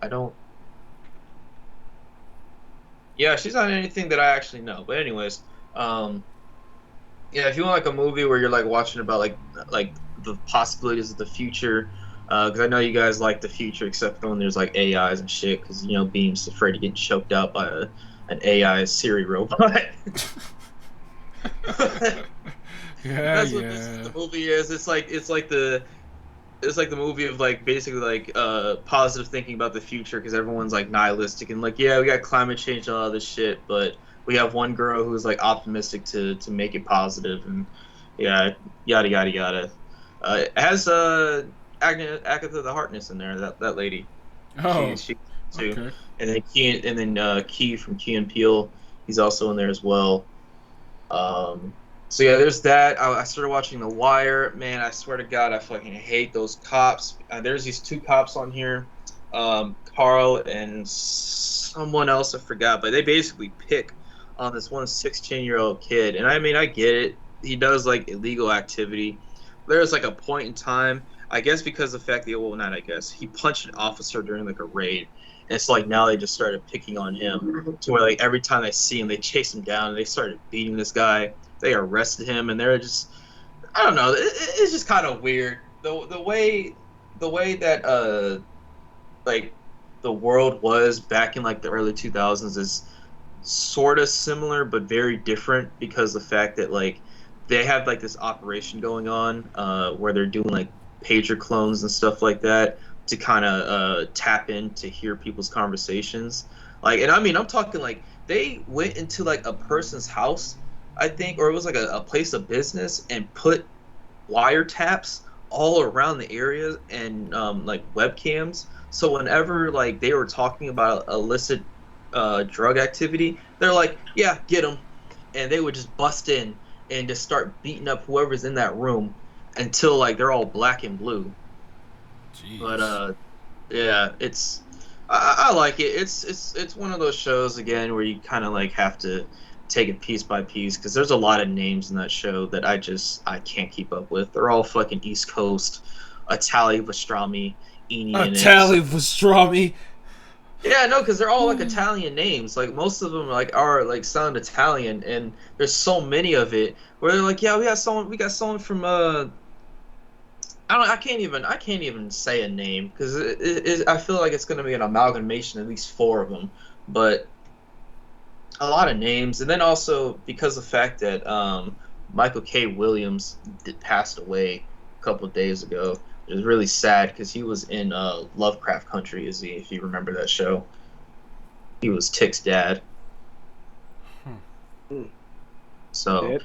I don't. Yeah, she's not anything that I actually know. But anyways, yeah, if you want like a movie where you're like watching about like the possibilities of the future, because I know you guys like the future, except when there's like AIs and shit, because you know Beam's afraid of getting choked out by an AI Siri robot. Yeah, That's what the movie is. It's like the movie of like basically like positive thinking about the future because everyone's like nihilistic and like yeah we got climate change and all this shit, but we have one girl who's like optimistic to make it positive and yeah yada yada yada. It has Agatha the Harkness in there, that lady. Oh, She too, okay. and then Key from Key and Peele, he's also in there as well. Um, so yeah, there's that. I started watching The Wire. Man, I swear to God, I fucking hate those cops. There's these two cops on here, Carl and someone else I forgot, but they basically pick on this one 16-year-old kid. And I mean, I get it. He does like illegal activity. There's like a point in time, I guess because of the fact that, well, not I guess, he punched an officer during like a raid. And it's like now they just started picking on him to where like every time they see him, they chase him down and they started beating this guy. They arrested him and they're just I don't know. It's just kind of weird. The way that like the world was back in like the early 2000s is sort of similar but very different because the fact that like they have like this operation going on where they're doing like pager clones and stuff like that to kind of tap in to hear people's conversations, like, and I mean I'm talking like they went into like a person's house, I think, or it was like a place of business and put wiretaps all around the area and like webcams. So whenever like they were talking about illicit drug activity, they're like, "Yeah, get them," and they would just bust in and just start beating up whoever's in that room until like they're all black and blue. But Jeez. yeah, I like it. It's one of those shows again where you kind of like have to take it piece by piece because there's a lot of names in that show that I can't keep up with. They're all fucking East Coast, Italian pastrami, Eni in it. So, Italian pastrami. yeah, no, because they're all like Italian names. Like most of them like are like sound Italian, and there's so many of it where they're like, yeah, we got someone from I can't even say a name because I feel like it's gonna be an amalgamation, at least four of them, but a lot of names, and then also because of the fact that Michael K. Williams passed away a couple of days ago. It was really sad because he was in Lovecraft Country, is he? If you remember that show, he was Tick's dad. Hmm. So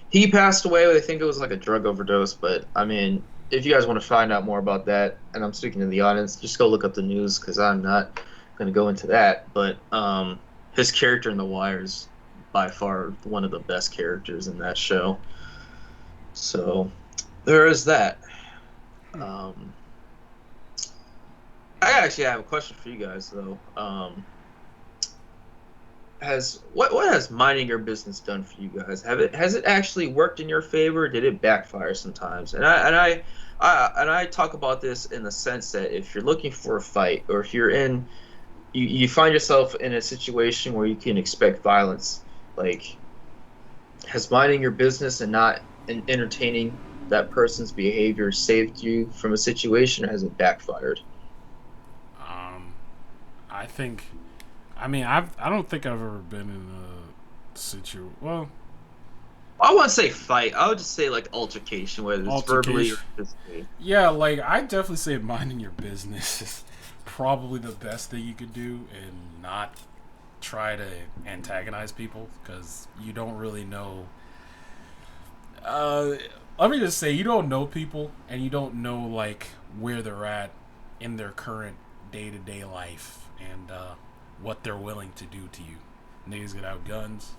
he passed away. I think it was like a drug overdose. But I mean, if you guys want to find out more about that, and I'm speaking to the audience, just go look up the news because I'm not going to go into that. But his character in The Wire is by far one of the best characters in that show. So there is that. Um, I actually have a question for you guys though. What has minding your business done for you guys? Has it actually worked in your favor? Or did it backfire sometimes? And I talk about this in the sense that if you're looking for a fight, or if you find yourself in a situation where you can expect violence, like, has minding your business and not entertaining that person's behavior saved you from a situation, or has it backfired? I think. I mean, I don't think I've ever been in a situation. Well, I wouldn't say fight. I would just say like altercation, whether it's verbally or altercation. physically. Yeah, like I definitely say minding your business is probably the best thing you could do, and not try to antagonize people because you don't really know. Uh, Let me just say, you don't know people, and you don't know like where they're at in their current day to day life, and what they're willing to do to you. Niggas get out guns,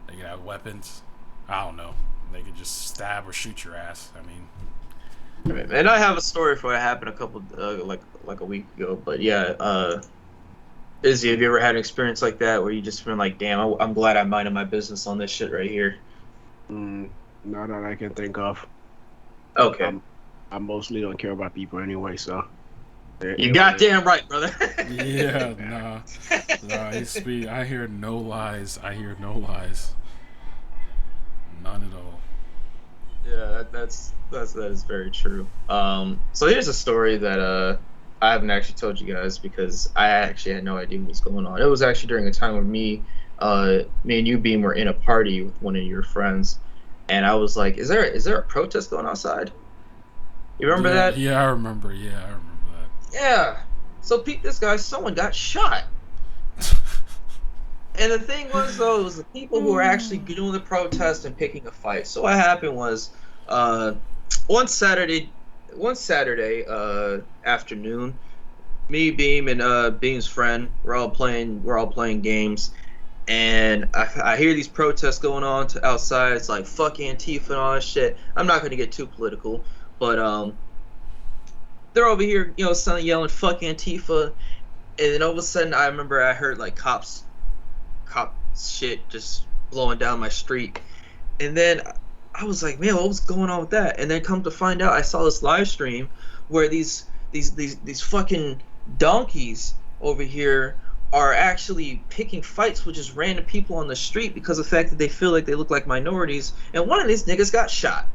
they get out weapons. I don't know. They could just stab or shoot your ass. I mean, And I have a story for what happened a couple like a week ago. But yeah, Izzy, have you ever had an experience like that where you just been like, damn, I'm glad I minded my business on this shit right here? Not that I can think of. Okay, I mostly don't care about people anyway, so. you goddamn right, brother. yeah, nah. I hear no lies. I hear no lies. None at all. Yeah, that is very true. So here's a story that I haven't actually told you guys because I actually had no idea what was going on. It was actually during a time when me and you, Beam, were in a party with one of your friends, and I was like, is there a protest going outside? You remember that? Yeah, I remember. Yeah, I remember that. Yeah. So Pete, this guy, someone got shot. And the thing was, though, it was the people who were actually doing the protest and picking a fight. So what happened was, uh, one Saturday, afternoon, me, Beam, and Beam's friend, we're all playing games, and I hear these protests going on outside. It's like fuck Antifa and all that shit. I'm not gonna get too political, but they're over here, yelling fuck Antifa, and then all of a sudden I remember I heard like cop shit just blowing down my street, and then I was like, man, what was going on with that? And then come to find out, I saw this live stream where these fucking donkeys over here are actually picking fights with just random people on the street because of the fact that they feel like they look like minorities, and one of these niggas got shot.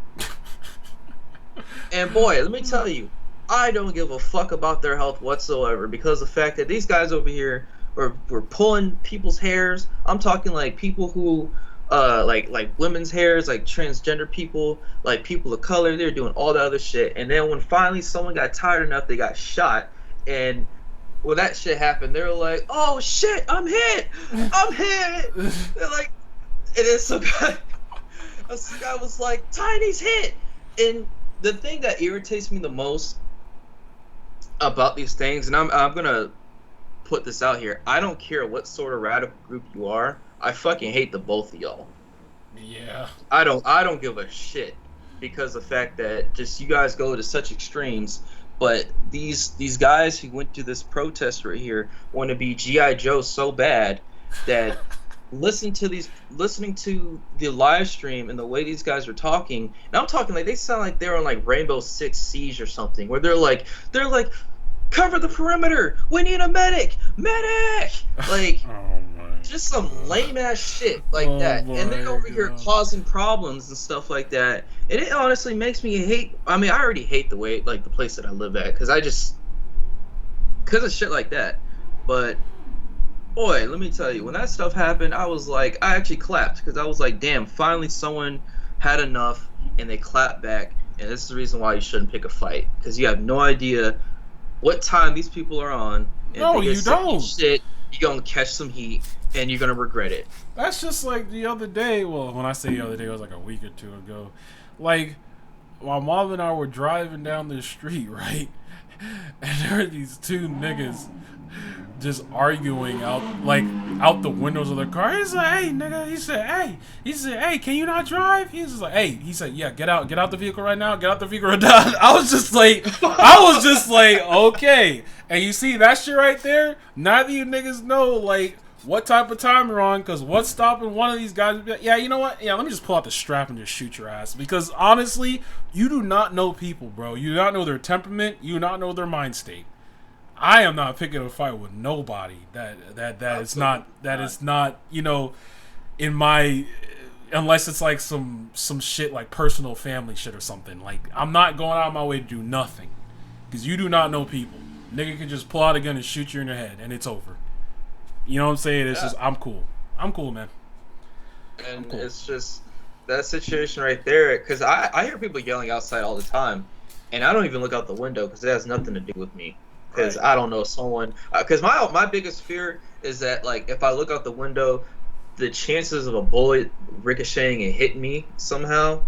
And boy, let me tell you, I don't give a fuck about their health whatsoever, because of the fact that these guys over here were pulling people's hairs. I'm talking like people who like women's hairs, like transgender people, like people of color. They're doing all the other shit. And then when finally someone got tired enough, they got shot. And when that shit happened, they were like, oh shit, I'm hit. They're like, and then some guy was like, Tiny's hit. And the thing that irritates me the most about these things, and I'm gonna put this out here, I don't care what sort of radical group you are, I fucking hate the both of y'all. Yeah. I don't give a shit, because the fact that just you guys go to such extremes. But these guys who went to this protest right here want to be G.I. Joe so bad that listening to the live stream and the way these guys are talking, and I'm talking like they sound like they're on like Rainbow Six Siege or something, where they're like cover the perimeter, we need a medic, like just some lame ass shit like that. And they're over here causing problems and stuff like that, and it honestly makes me hate. I mean, I already hate the way, like, the place that I live at, because of shit like that. But boy, let me tell you, when that stuff happened, I was like, I actually clapped, because I was like, damn, finally someone had enough, and they clapped back. And this is the reason why you shouldn't pick a fight, because you have no idea what time these people are on. And no, you don't. Shit, you're gonna catch some heat, and you're gonna regret it. That's just like the other day. Well, when I say the other day, it was like a week or two ago. Like, while Mom and I were driving down the street, right? And there are these two niggas just arguing out the windows of the car. He's like, hey, nigga. He said, hey, can you not drive? He's just like, hey. He said, yeah, get out the vehicle right now. Get out the vehicle right now. I was just like, okay. And you see that shit right there? Neither of you niggas know, like, what type of time you're on, because what's stopping one of these guys? Yeah, you know what? Yeah, let me just pull out the strap and just shoot your ass. Because honestly, you do not know people, bro. You do not know their temperament. You do not know their mind state. I am not picking a fight with nobody that is not in my, unless it's like some shit like personal family shit or something. Like, I'm not going out of my way to do nothing, because you do not know people. Nigga can just pull out a gun and shoot you in your head, and it's over. You know what I'm saying? It's just, I'm cool, man. And cool. It's just that situation right there, because I hear people yelling outside all the time, and I don't even look out the window, because it has nothing to do with me. Because I don't know someone. Because my biggest fear is that, like, if I look out the window, the chances of a bullet ricocheting and hitting me somehow,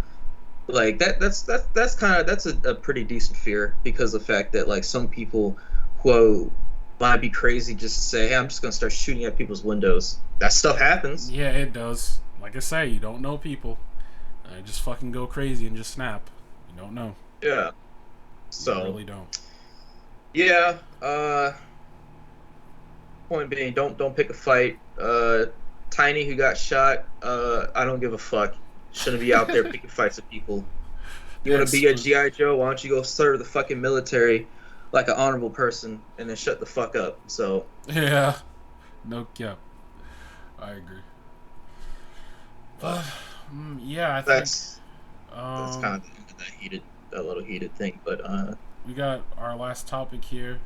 like that's a pretty decent fear, because of the fact that, like, some people who might be crazy just to say, hey, I'm just gonna start shooting at people's windows. That stuff happens. Yeah, it does. Like I say, you don't know people. Just fucking go crazy and just snap. You don't know. Yeah. So you really don't. Yeah, point being, don't pick a fight. Tiny, who got shot, I don't give a fuck. Shouldn't be out there picking fights with people. You want to be a G.I. Joe, why don't you go serve the fucking military like an honorable person, and then shut the fuck up. So yeah, no cap. I agree. But yeah, I think that's kind of that little heated thing, but we got our last topic here.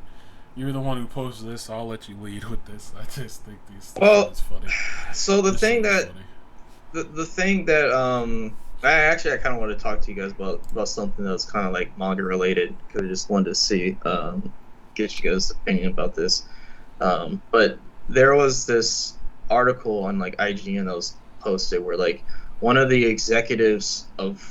You're the one who posted this, so I'll let you lead with this. I just think these things is funny. So the thing that I kind of want to talk to you guys about something that's kind of like manga related because I just wanted to see, get you guys' opinion about this. But there was this article on like IGN that was posted where like one of the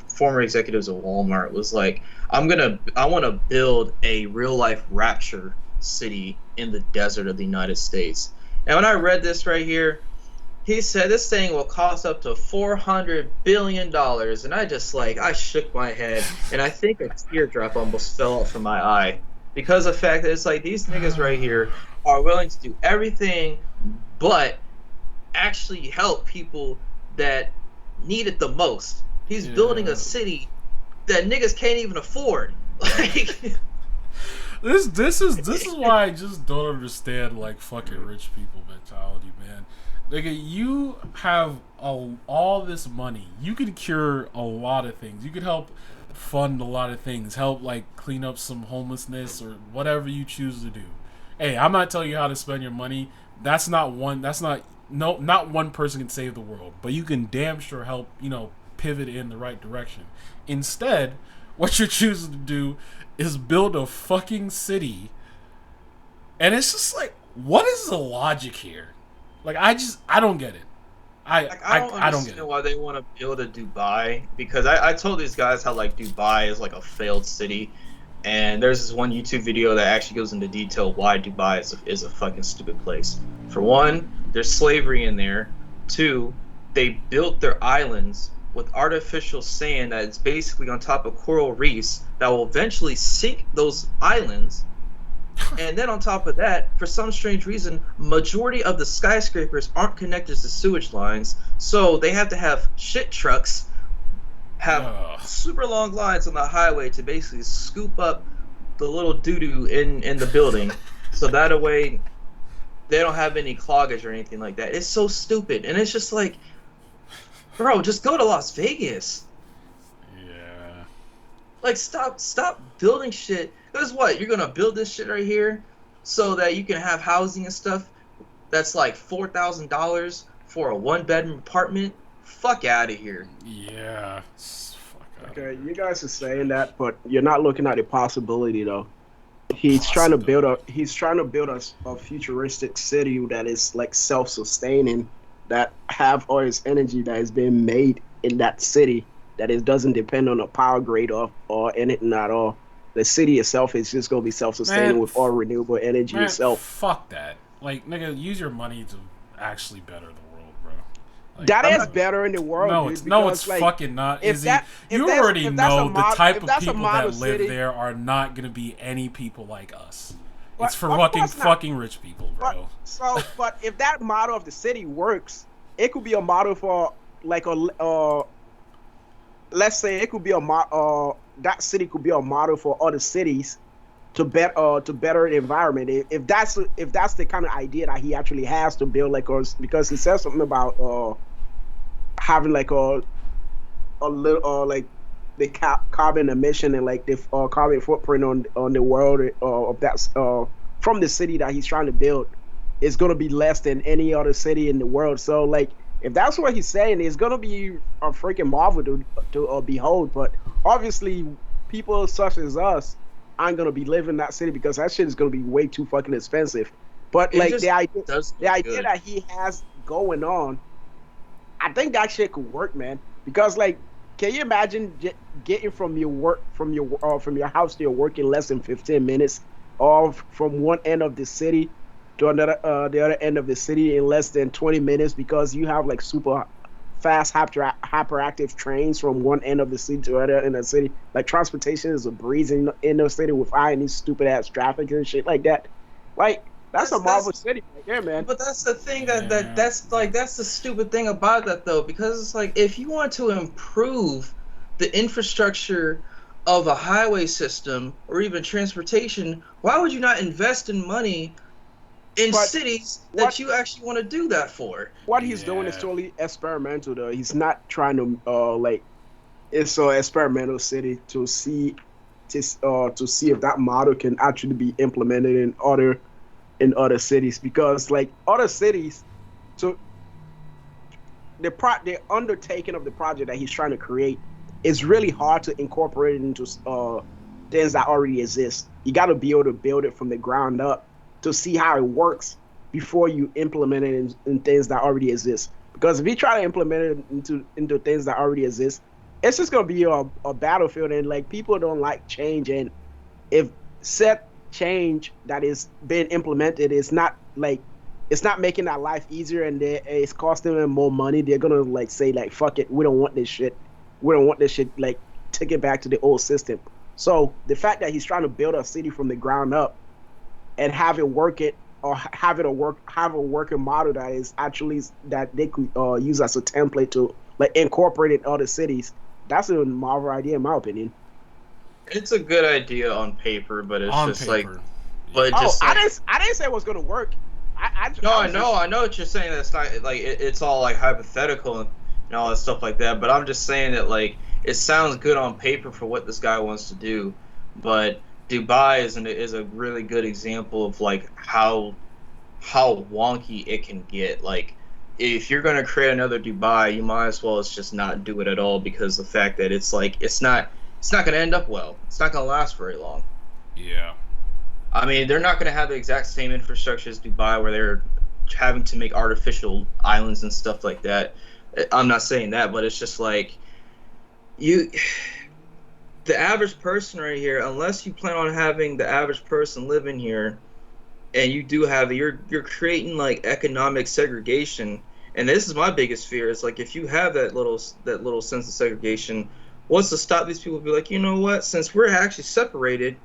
former executives of Walmart was like, I want to build a real life rapture city in the desert of the United States. And when I read this right here, he said this thing will cost up to $400 billion, and I shook my head, and I think a teardrop almost fell out from my eye because of the fact that it's like these niggas right here are willing to do everything but actually help people that need it the most. He's building a city that niggas can't even afford. Like this is why I just don't understand like fucking rich people mentality, man. Like you have all this money, you could cure a lot of things. You could help fund a lot of things, help like clean up some homelessness or whatever you choose to do. Hey, I'm not telling you how to spend your money. Not one person can save the world, but you can damn sure help, pivot in the right direction. Instead, what you're choosing to do is build a fucking city. And it's just like, what is the logic here? Like, I don't get it. I don't understand why they want to build a Dubai, because I told these guys how like Dubai is like a failed city, and there's this one YouTube video that actually goes into detail why Dubai is a fucking stupid place. For one, there's slavery in there. Two, they built their islands with artificial sand that is basically on top of coral reefs that will eventually sink those islands. And then on top of that, for some strange reason, majority of the skyscrapers aren't connected to sewage lines, so they have to have shit trucks have super long lines on the highway to basically scoop up the little doo-doo in the building, so that way they don't have any cloggage or anything like that. It's so stupid, and it's just like, bro, just go to Las Vegas. Yeah. Like, stop building shit. Because what, you're gonna build this shit right here so that you can have housing and stuff that's like $4,000 for a one-bedroom apartment? Fuck out of here. Yeah. Okay, you guys are saying that, but you're not looking at the possibility though. He's trying to build a futuristic city that is like self-sustaining, that have all his energy that is being made in that city, that it doesn't depend on a power grid or anything at all. The city itself is just gonna be self-sustaining with all renewable energy itself. Fuck that. Like, nigga, use your money to actually better the world, bro. Like, that is better in the world. No, it's like, fucking not. You already know the type of people that live there are not gonna be any people like us. It's for fucking rich people, bro. But if that model of the city works, it could be a model for like let's say it could be that city could be a model for other cities to better the environment. If that's the kind of idea that he actually has to build, like, because he says something about having like a little like the carbon emission and like the carbon footprint on the world of that from the city that he's trying to build is going to be less than any other city in the world. So like, if that's what he's saying, it's going to be a freaking marvel to behold. But obviously, people such as us aren't going to be living in that city because that shit is going to be way too fucking expensive. But like the idea that he has going on, I think that shit could work, man. Because like, can you imagine getting from your house to your work in less than 15 minutes, or from one end of the city to the other end of the city in less than 20 minutes, because you have like super fast hyperactive trains from one end of the city to the other end of the city. Like, transportation is a breeze in the city without any stupid ass traffic and shit like that. Like, that's a Marvel city right there, man. But that's the thing that's the stupid thing about that though, because it's like, if you want to improve the infrastructure of a highway system or even transportation, why would you not invest in money in cities that you actually want to do that for? What he's doing is totally experimental though. He's not trying to like, it's an experimental city to see if that model can actually be implemented in other cities, because like other cities, the undertaking of the project that he's trying to create is really hard to incorporate it into things that already exist. You got to be able to build it from the ground up to see how it works before you implement it in things that already exist. Because if you try to implement it into things that already exist, it's just gonna be a battlefield, and like people don't like change. And if set change that is being implemented is not like it's not making that life easier, and it's costing them more money, they're gonna like say like fuck it, we don't want this shit. We don't want this shit. Like take it back to the old system. So the fact that he's trying to build a city from the ground up and have it work it or have a working model that is actually that they could use as a template to like incorporate it in other cities. That's a Marvel idea, in my opinion. It's a good idea on paper, but it's On just paper. like, but just I didn't say it was gonna work. I know what you're saying. That's not like it's all like hypothetical and all that stuff like that. But I'm just saying that like it sounds good on paper for what this guy wants to do, but Dubai is a really good example of like how wonky it can get. Like if you're gonna create another Dubai, you might as well just not do it at all, because the fact that it's like it's not gonna end up well. It's not gonna last very long. Yeah. I mean, they're not gonna have the exact same infrastructure as Dubai, where they're having to make artificial islands and stuff like that. I'm not saying that, but it's just like the average person right here, unless you plan on having the average person living here, and you do have you're creating like economic segregation. And this is my biggest fear, is like if you have that little sense of segregation, what's to stop these people be like, you know what, since we're actually separated,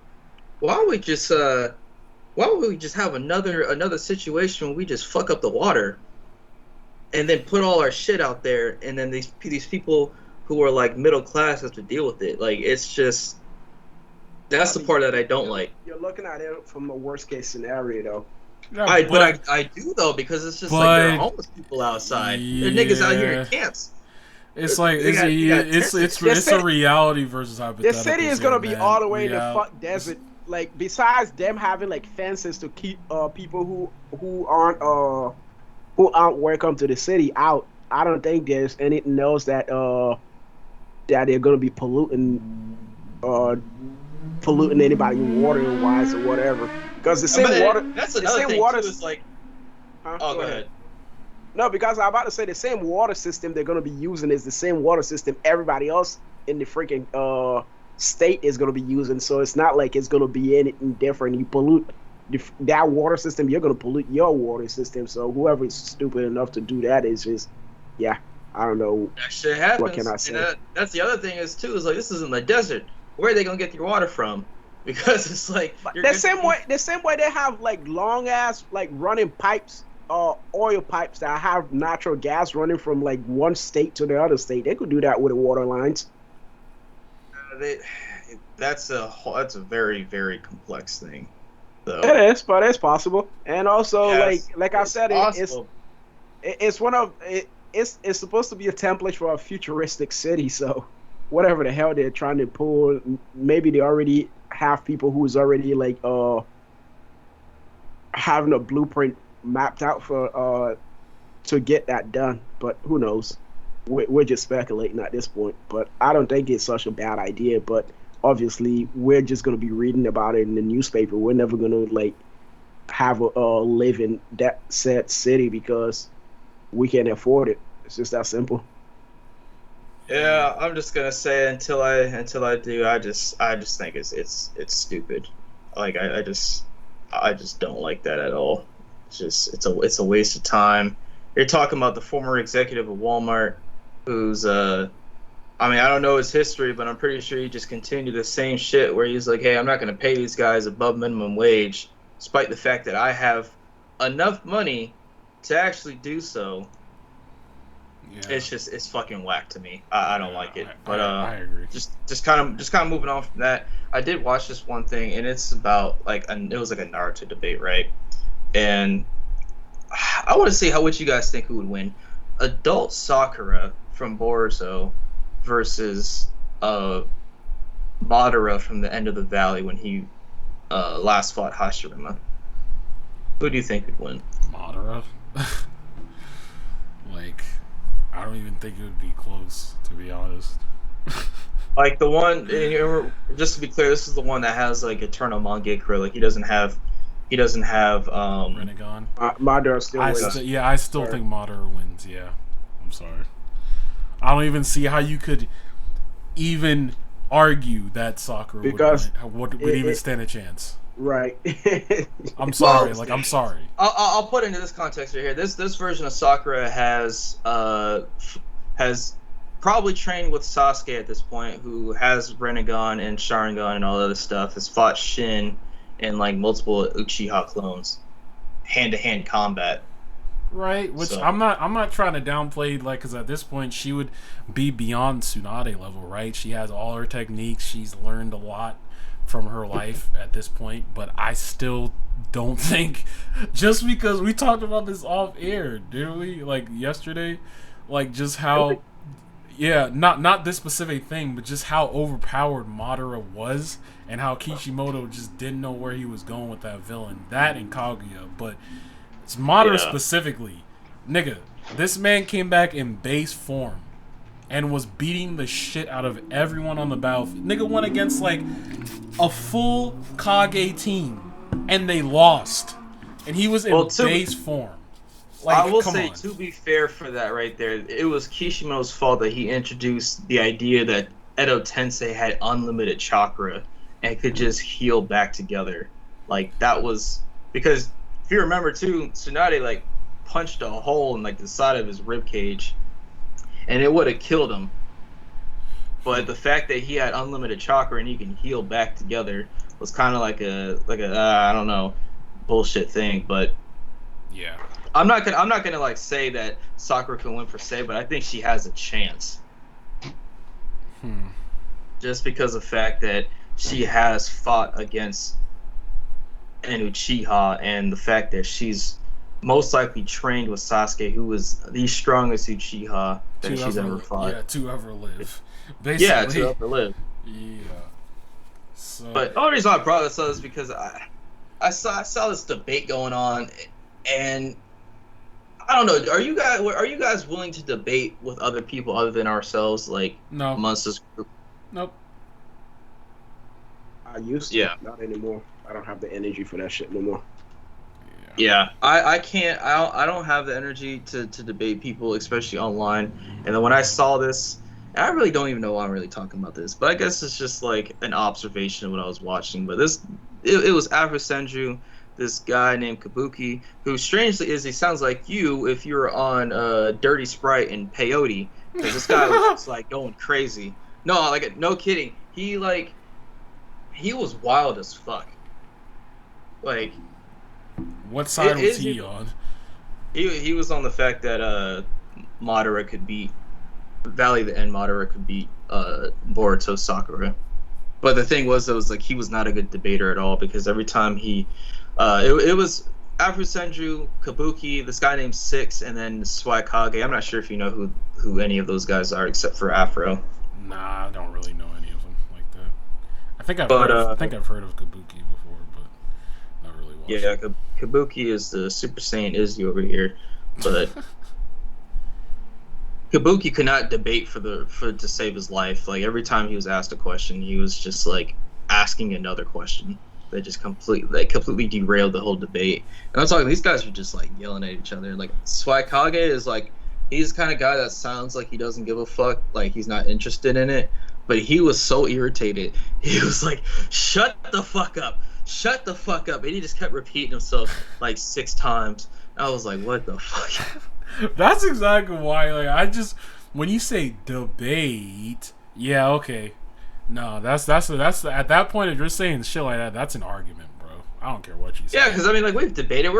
why don't we just have another situation where we just fuck up the water and then put all our shit out there, and then these people who are like middle class have to deal with it. Like it's just that's the part that I don't like. You're looking at it from a worst case scenario, though. Yeah, I do though, because it's just like there are homeless people outside. There are niggas out here in camps. It's like it's a reality versus hypothetical. The city is gonna be all the way in the fuck desert. Like besides them having like fences to keep people who aren't welcome to the city out, I don't think there's anything else that they're gonna be polluting anybody water wise or whatever. Because the same water. That's another thing too. Is like, go ahead. No, because I'm about to say the same water system they're gonna be using is the same water system everybody else in the freaking state is gonna be using. So it's not like it's gonna be anything different. You pollute that water system, you're gonna pollute your water system. So whoever is stupid enough to do that is just, yeah, I don't know. That shit happens. What can I say? And that's the other thing is too, is like this is in the desert. Where are they gonna get their water from? Because it's like the same way they have like long ass like running pipes, oil pipes that have natural gas running from like one state to the other state. They could do that with the water lines. That's a very, very complex thing. So. It is, but it's possible. And also, yes, like I said, it's supposed to be a template for a futuristic city. So whatever the hell they're trying to pull, maybe they already have people who's already like having a blueprint mapped out for to get that done. But who knows? We're just speculating at this point. But I don't think it's such a bad idea. But obviously, we're just gonna be reading about it in the newspaper. We're never gonna like have live in that said city because we can't afford it. It's just that simple. Yeah, I'm just gonna say until I do, I just think it's stupid. Like I just don't like that at all. It's just it's a waste of time. You're talking about the former executive of Walmart, who's I mean, I don't know his history, but I'm pretty sure he just continued the same shit where he's like, hey, I'm not gonna pay these guys above minimum wage, despite the fact that I have enough money to actually do so. Yeah. It's fucking whack to me. I don't like it. But I agree. Just kind of moving on from that. I did watch this one thing, and it's about like it was like a Naruto debate, right? And I want to see what you guys think who would win: adult Sakura from Boruto versus Madara from the End of the Valley when he last fought Hashirama. Who do you think would win? Madara. Like, I don't even think it would be close, to be honest. Like the one, just to be clear, this is the one that has like eternal Mangekyo. Like he doesn't have Renegon. Madara still wins. I still think Madara wins. Yeah, I'm sorry. I don't even see how you could even argue that Sakura would even stand a chance. Right. I'm sorry. I'm sorry. I'll put it into this context right here. This version of Sakura has probably trained with Sasuke at this point, who has Renegon and Sharingan and all that other stuff. Has fought Shin and like multiple Uchiha clones, hand-to-hand combat. Right, which I'm not trying to downplay, like, because at this point she would be beyond Tsunade level, right? She has all her techniques. She's learned a lot from her life at this point, but I still don't think, just because we talked about this off air, didn't we? Like yesterday, like just how, yeah, not this specific thing, but just how overpowered Madara was, and how Kishimoto just didn't know where he was going with that villain, that and Kaguya, but. It's Madara specifically. Nigga, this man came back in base form and was beating the shit out of everyone on the battlefield. Nigga went against like a full Kage team and they lost. And he was in base form. Like, I will say, to be fair for that right there, it was Kishimoto's fault that he introduced the idea that Edo Tensei had unlimited chakra and could just heal back together. Like, that was... Because... If you remember too, Tsunade like punched a hole in like the side of his rib cage, and it would have killed him. But the fact that he had unlimited chakra and he can heal back together was kind of like a I don't know, bullshit thing. But yeah, I'm not gonna like say that Sakura can win per se, but I think she has a chance. Just because of the fact that she has fought against and Uchiha, and the fact that she's most likely trained with Sasuke, who was the strongest Uchiha that she's ever fought. Yeah, to ever live. Basically. Yeah, to ever live. Yeah. So. But the only reason I brought this up is because I saw this debate going on, and I don't know. Are you guys willing to debate with other people other than ourselves, like amongst this group? Nope. I used to. Yeah. Not anymore. I don't have the energy for that shit no more. Yeah, I can't. I don't have the energy to debate people, especially online. And then when I saw this, I really don't even know why I'm really talking about this, but I guess it's just like an observation of what I was watching. But it was Afro Senju, this guy named Kabuki, who strangely he sounds like you if you were on Dirty Sprite and Peyote, because this guy was like going crazy. No, like no kidding. He was wild as fuck. Like, what side was he on? He was on the fact that Madara could beat Valley of the End. Madara could beat Boruto Sakura, but the thing was, it was like he was not a good debater at all, because every time it was Afro Senju, Kabuki, this guy named Six, and then Suikage. I'm not sure if you know who any of those guys are except for Afro. Nah, I don't really know any of them like that. I think I've heard of Kabuki before, but not really watched. Yeah, Kabuki is the Super Saiyan Izzy over here, but Kabuki could not debate to save his life. Like every time he was asked a question, he was just like asking another question that just completely derailed the whole debate. And I'm talking, these guys were just like yelling at each other. Like Suikage is like, he's the kind of guy that sounds like he doesn't give a fuck, like he's not interested in it. But he was so irritated. He was like, "Shut the fuck up! Shut the fuck up!" And he just kept repeating himself like 6 times. I was like, "What the fuck?" That's exactly why. Like, when you say debate, yeah, okay. No, that's at that point, if you're saying shit like that, that's an argument, bro. I don't care what you say. Yeah, because I mean, like we're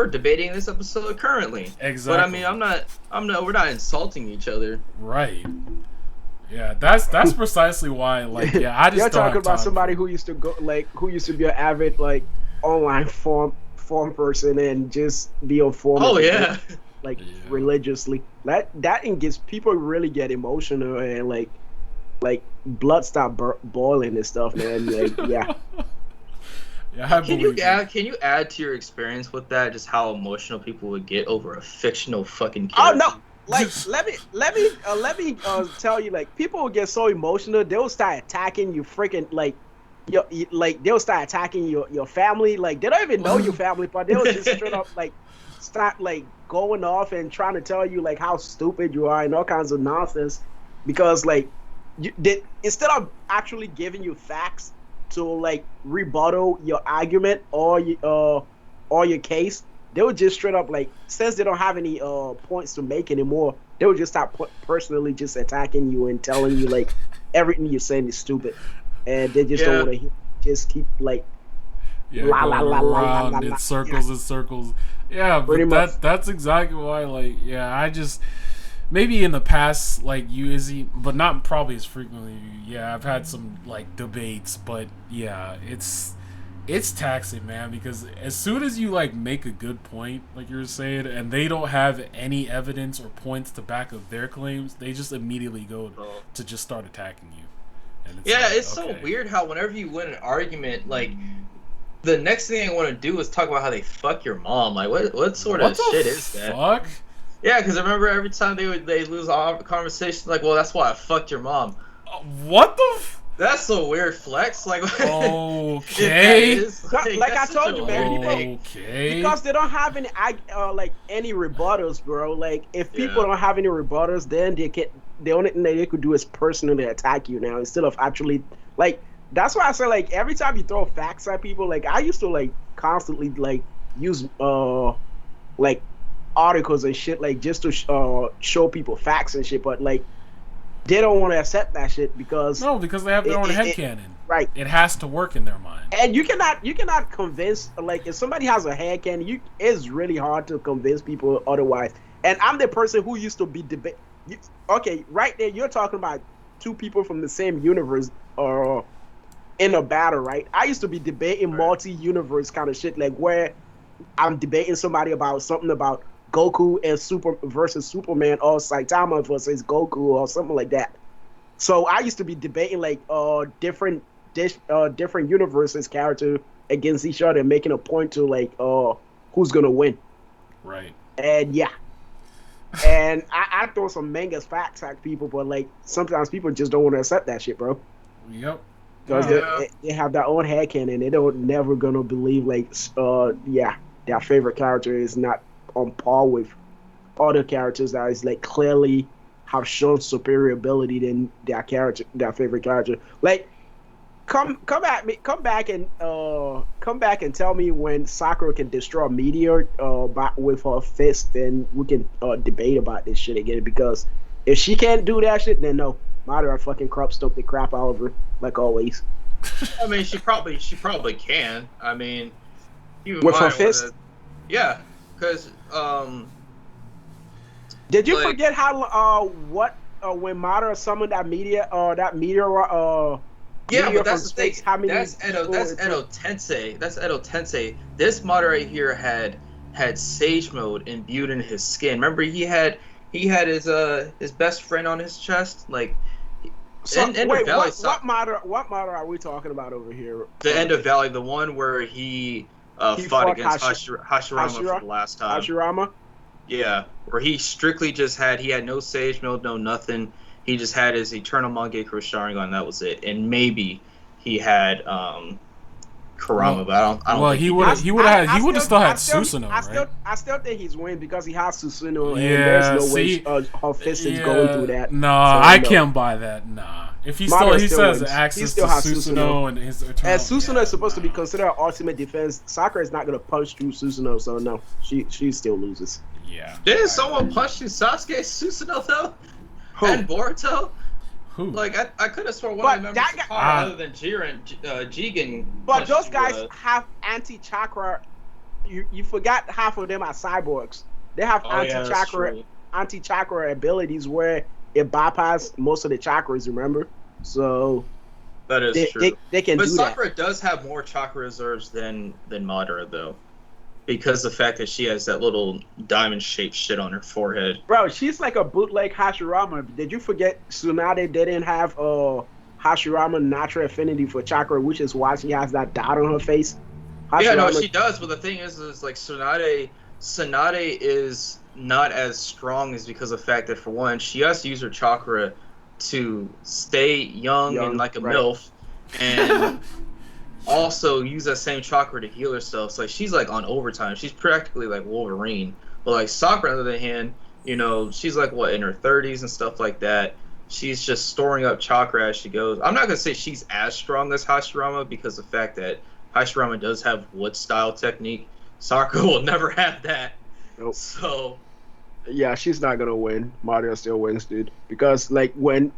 debating this episode currently. Exactly. But I mean, we're not insulting each other. Right. Yeah, that's precisely why. Like, yeah, I just you're don't talking have about time somebody who used to be an avid like online form person and just be on forum. Oh yeah. Religiously. That gets people really get emotional and like blood stop boiling and stuff, man. Like, yeah. Yeah, can you add to your experience with that, just how emotional people would get over a fictional fucking character? Oh like let me tell you, like, people will get so emotional, they'll start attacking you freaking like like they'll start attacking your family. Like, they don't even know your family, but they'll just straight up like start like going off and trying to tell you like how stupid you are and all kinds of nonsense, because like instead of actually giving you facts to like rebuttal your argument or your case, they would just straight up like, since they don't have any points to make anymore, they would just start personally just attacking you and telling you like everything you're saying is stupid, and they just don't want to hear. Just keep like in circles and circles. Yeah, but that's exactly why. Like, yeah, I just maybe in the past, like you, Izzy, but not probably as frequently. Yeah, I've had some like debates, but yeah, it's taxing, man, because as soon as you like make a good point, like you were saying, and they don't have any evidence or points to back up their claims, they just immediately go to just start attacking you. And it's so weird how whenever you win an argument, like the next thing they want to do is talk about how they fuck your mom. Like, what sort of shit is that? Fuck? Yeah, because I remember every time they lose a conversation, like, well, that's why I fucked your mom. What the? That's a weird flex. Like, okay. Like I told you, man. People, because they don't have any any rebuttals, bro. Like, if people don't have any rebuttals, then the only thing that they could do is personally attack you now, instead of actually like. That's why I say, like, every time you throw facts at people, like, I used to like constantly like use like articles and shit, like, just to show people facts and shit, but like they don't want to accept that shit because they have their own headcanon. Right. It has to work in their mind. And you cannot convince, like, if somebody has a headcanon, it's really hard to convince people otherwise. And I'm the person who used to be debate. Okay, right there, you're talking about two people from the same universe or in a battle, right? I used to be debating multi-universe kind of shit, like where I'm debating somebody about something about Goku and versus Superman, or Saitama versus Goku, or something like that. So I used to be debating like different universes character against each other, making a point to like who's gonna win. Right. And yeah. And I throw some mangas facts at people, but like sometimes people just don't want to accept that shit, bro. Yep. Because they have their own headcanon. They don't never gonna believe like their favorite character is not on par with other characters that is like clearly have shown superior ability than their favorite character. Like, come back and tell me when Sakura can destroy a meteor with her fist, then we can debate about this shit again. Because if she can't do that shit, then no, Madara fucking stomp the crap out of her like always. I mean, she probably can. I mean, with her fist. Yeah, because did you forget how when Madara summoned that meteor yeah, but that's the thing. That's Edo Tensei. That's Edo Tensei. This Madara right here had Sage Mode imbued in his skin. Remember, he had his best friend on his chest, like. So, wait, what Madara are we talking about over here? The End of Valley, the one where he fought against Hashirama for the last time. Hashirama? Yeah, where he strictly just had no Sage Mode, no nothing. He just had his Eternal Mangekyo Sharingan, that was it. And maybe he had Kurama, but I don't think he would have still had Susanoo, right? I still think he's winning because he has Susanoo, and there's no way her fist is going through that. Nah, I can't buy that. Nah. If he still has access to Susanoo and his Eternal... And Susanoo is supposed to be considered ultimate defense. Sakura is not going to punch through Susanoo, so no, she still loses. Yeah. Didn't someone punch through Sasuke's Susanoo, though? Who? And Boruto? Who? Like, I could have sworn one of them members other than Jiren, Jigen. But those guys have anti-chakra. You forgot half of them are cyborgs. They have anti-chakra abilities where it bypasses most of the chakras, remember? So that is true. They can do that. But Sakura does have more chakra reserves than Madara, though. Because the fact that she has that little diamond-shaped shit on her forehead. Bro, she's like a bootleg Hashirama. Did you forget Tsunade didn't have Hashirama natural affinity for chakra, which is why she has that dot on her face? Yeah, no, she does. But the thing is like Tsunade is not as strong is because of the fact that, for one, she has to use her chakra to stay young and like a right. MILF, and also use that same chakra to heal herself. So like, she's like on overtime. She's practically like Wolverine. But like Sakura, on the other hand, she's like what, in her 30s and stuff like that. She's just storing up chakra as she goes. I'm not gonna say she's as strong as Hashirama because of the fact that Hashirama does have wood style technique. Sakura will never have that. Nope. So yeah, she's not gonna win. Madara still wins, dude. Because like when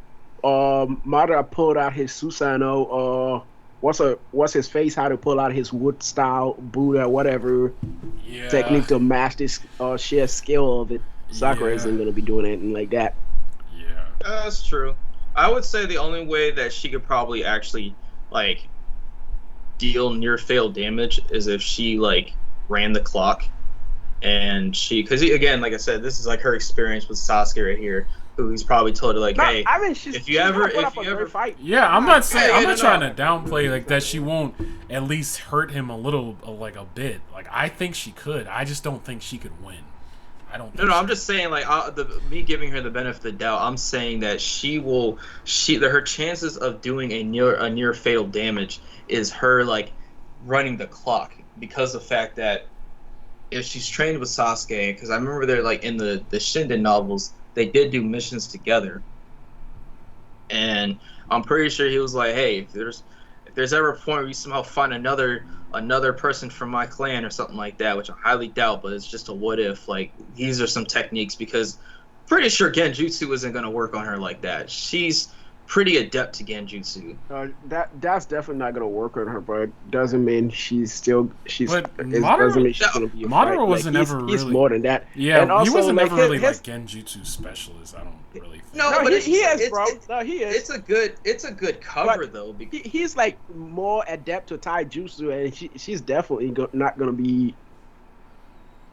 Madara pulled out his Susanoo, what's his face? How to pull out his wood style Buddha, whatever technique to match this sheer skill of it. Sakura isn't gonna be doing anything like that. Yeah, that's true. I would say the only way that she could probably actually like deal near fail damage is if she like ran the clock, and because again, like I said, this is like her experience with Sasuke right here, who he's probably told her like, hey, I mean, if you ever fight. Yeah, I'm not saying I'm not trying to downplay like that. She won't at least hurt him a little, like a bit. Like I think she could. I just don't think she could win. I don't. No, I'm just saying like me giving her the benefit of the doubt. I'm saying that her chances of doing a near fatal damage is her like running the clock, because of the fact that if she's trained with Sasuke, because I remember they're like in the Shinden novels, they did do missions together, and I'm pretty sure he was like, hey, if there's ever a point where you somehow find another person from my clan or something like that, which I highly doubt, but it's just a what if, like these are some techniques, because pretty sure Genjutsu isn't going to work on her like that. She's pretty adept to Genjutsu. That's definitely not gonna work on her, but it doesn't mean she's. But Madara, doesn't mean she's gonna be a Madara fight. wasn't like, ever he's really. more than that. Yeah, and also, he wasn't like, ever really his, like Genjutsu specialist. I don't really think. No, No, but he is, bro. No, he is. It's a good cover But though. Because he's like more adept to taijutsu, and she's definitely not gonna be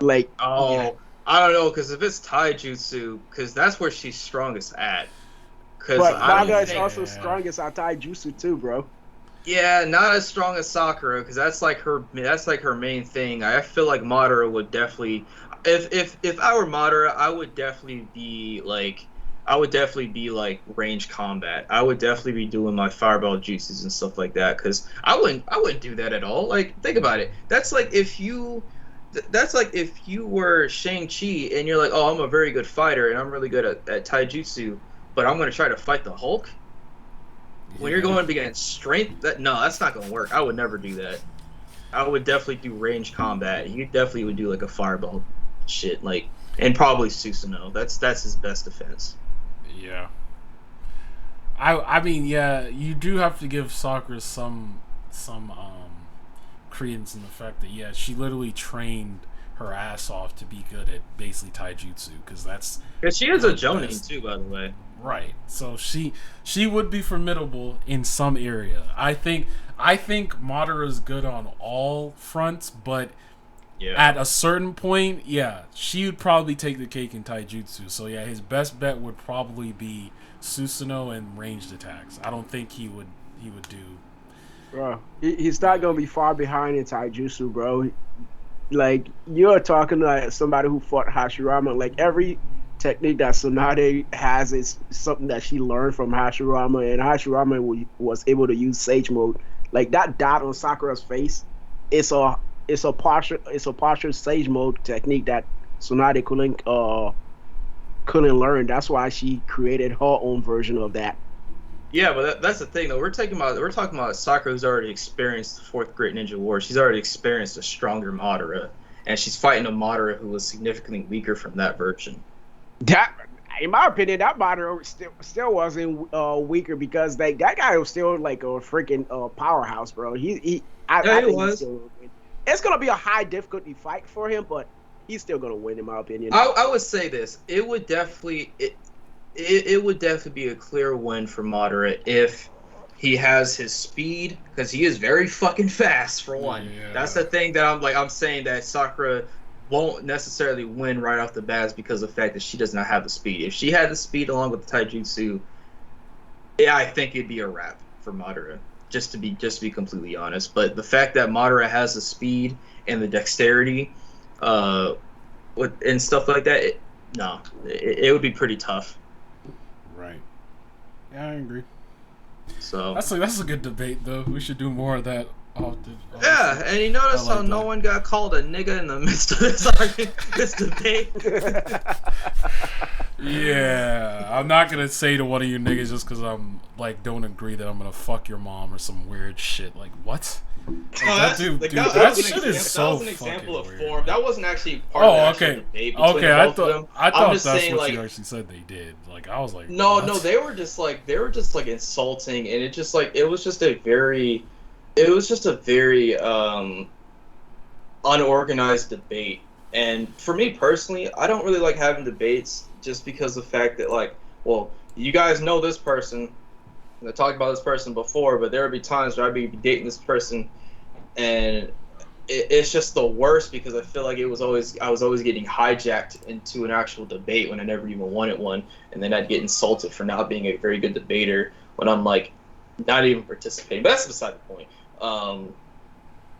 like. I don't know, because if it's taijutsu, because that's where she's strongest at. But Naga is think, also strongest at taijutsu too, bro. yeah, not as strong as Sakura, because that's like her main thing. I feel like Madara would definitely, if I were Madara, I would definitely be like range combat. I would definitely be doing my fireball juices and stuff like that, because I wouldn't do that at all. Like, think about it. That's like if you were Shang-Chi and you're like, oh, I'm a very good fighter and I'm really good at taijutsu, but I'm going to try to fight the Hulk. When you're going against strength, that's not going to work. I would never do that. I would definitely do range combat. You definitely would do like a fireball shit, like, and probably Susanoo. That's his best defense. Yeah. I mean, yeah, you do have to give Sakura some credence in the fact that she literally trained her ass off to be good at basically taijutsu, because she is a Jonin too, by the way. Right. So she would be formidable in some area. I think Madara's good on all fronts, but at a certain point, she would probably take the cake in taijutsu. So his best bet would probably be Susanoo and ranged attacks. I don't think he would do. Bro, he's not gonna be far behind in taijutsu, bro. Like, you're talking like somebody who fought Hashirama. Like, every technique that Tsunade has is something that she learned from Hashirama, and Hashirama was able to use Sage Mode. Like, that dot on Sakura's face, it's a partial Sage Mode technique that Tsunade couldn't learn. That's why she created her own version of that. Yeah, but that's the thing though. We're talking about Sakura, who's already experienced the Fourth Great Ninja War. She's already experienced a stronger Madara, and she's fighting a Madara who was significantly weaker from that version. That, in my opinion, that Madara still wasn't weaker, because that guy was still like a freaking powerhouse, bro. He was. It's gonna be a high difficulty fight for him, but he's still gonna win, in my opinion. I would say this: it would definitely be a clear win for Madara if he has his speed, because he is very fucking fast, for one. Yeah. That's the thing that I'm saying that Sakura won't necessarily win right off the bat, because of the fact that she does not have the speed. If she had the speed along with the taijutsu, I think it'd be a wrap for Madara. Just to be completely honest, but the fact that Madara has the speed and the dexterity, with and stuff like that, it would be pretty tough. Right. Yeah, I agree. So that's a good debate, though. We should do more of that often. yeah, and you notice how no one got called a nigga in the midst of this argument, this debate. Yeah, I'm not gonna say to one of you niggas just because I'm like don't agree that I'm gonna fuck your mom or some weird shit. Like what? That shit is so fucking example of weird. form. That wasn't actually part of the actual debate between both of them. I thought that's saying, what like, you actually said they did. Like I was like, no, what? no, they were just like insulting, and it was just a very unorganized debate. And for me personally, I don't really like having debates just because of the fact that, like, well, you guys know this person. I talked about this person before, but there would be times where I'd be dating this person, and it's just the worst because I feel like I was always getting hijacked into an actual debate when I never even wanted one, and then I'd get insulted for not being a very good debater when I'm like not even participating. But that's beside the point.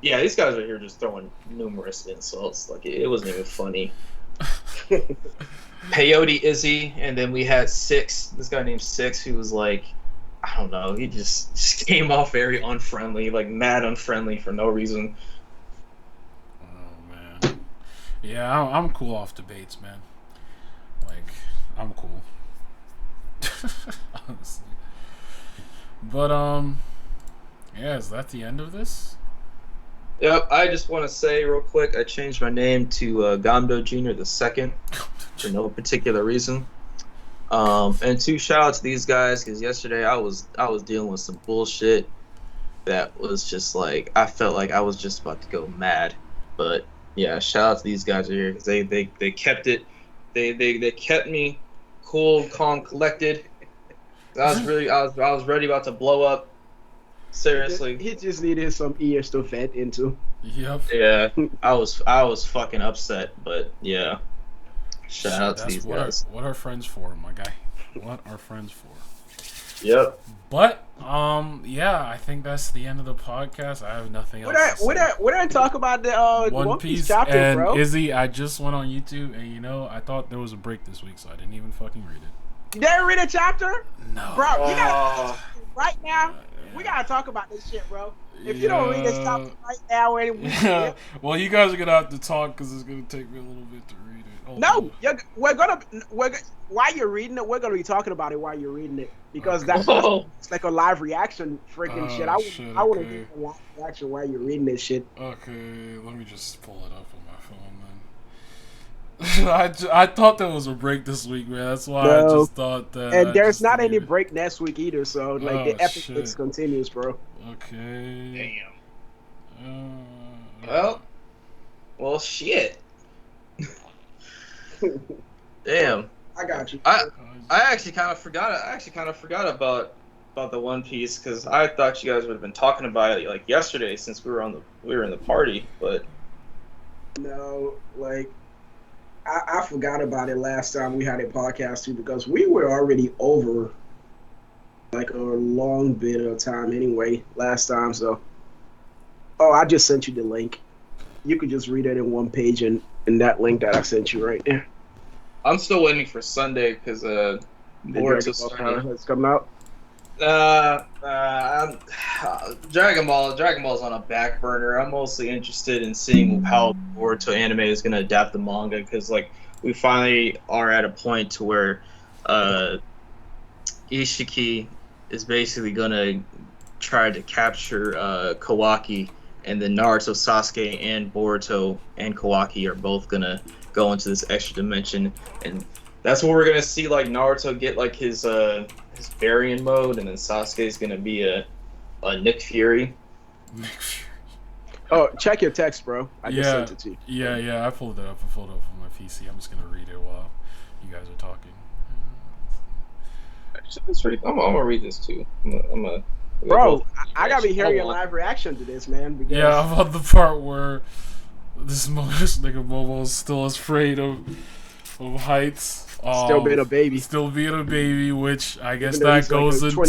Yeah, these guys are here just throwing numerous insults. Like it wasn't even funny. Peyote Izzy, and then we had Six. This guy named Six, who was like, I don't know, he just came off very unfriendly, like mad unfriendly for no reason. Oh man, yeah, I'm cool off debates, man. Like I'm cool, honestly. But yeah, is that the end of this? Yep, I just want to say real quick, I changed my name to Gamdo Jr. the Second for no particular reason. And two shout out to these guys because yesterday I was dealing with some bullshit that was just like I felt like I was just about to go mad. But yeah, shout out to these guys here because they kept it, they kept me cool, calm, collected. I was ready about to blow up. Seriously, he just needed some ears to vent into. Yep. Yeah, I was fucking upset, but yeah. Shout out to these guys. What are friends for, my guy? What are friends for? Yep. But yeah, I think that's the end of the podcast. I have nothing else. What I talk about the One Piece chapter, and bro? Izzy, I just went on YouTube and I thought there was a break this week, so I didn't even fucking read it. You didn't read a chapter? No. Bro, you gotta right now. We gotta talk about this shit, bro. If you don't read this chapter right now, well, you guys are gonna have to talk because it's gonna take me a little bit to read it. No, while you're reading it, we're gonna be talking about it while you're reading it because that's like a live reaction freaking shit. I want to do a live reaction while you're reading this shit. Okay, let me just pull it up on my phone then. I thought there was a break this week, man. That's why I just thought that. And there's not any break next week either, so like the epic mix continues, bro. Okay. Damn. Well, shit. Damn. I got you. I actually kind of forgot. About the One Piece because I thought you guys would have been talking about it like yesterday since we were in the party, but no, like. I forgot about it last time we had a podcast too because we were already over like a long bit of time anyway last time. So, I just sent you the link. You could just read it in one page and in that link that I sent you right there. I'm still waiting for Sunday because Boruto has come out. Dragon Ball's on a back burner. I'm mostly interested in seeing how Boruto anime is going to adapt the manga because like we finally are at a point to where Ishiki is basically going to try to capture Kawaki, and then Naruto, Sasuke, and Boruto and Kawaki are both going to go into this extra dimension, and that's what we're going to see like Naruto get like his Varian mode, and then Sasuke's gonna be a Nick Fury. Oh, check your text, bro. I just sent it to you. Yeah, I pulled it up. On my PC. I'm just gonna read it while you guys are talking. I'm gonna read this too. Bro, I gotta be hearing your live reaction to this, man. Because... Yeah, about the part where this nigga Momo's still afraid of heights. Still being a baby, which I guess that goes into what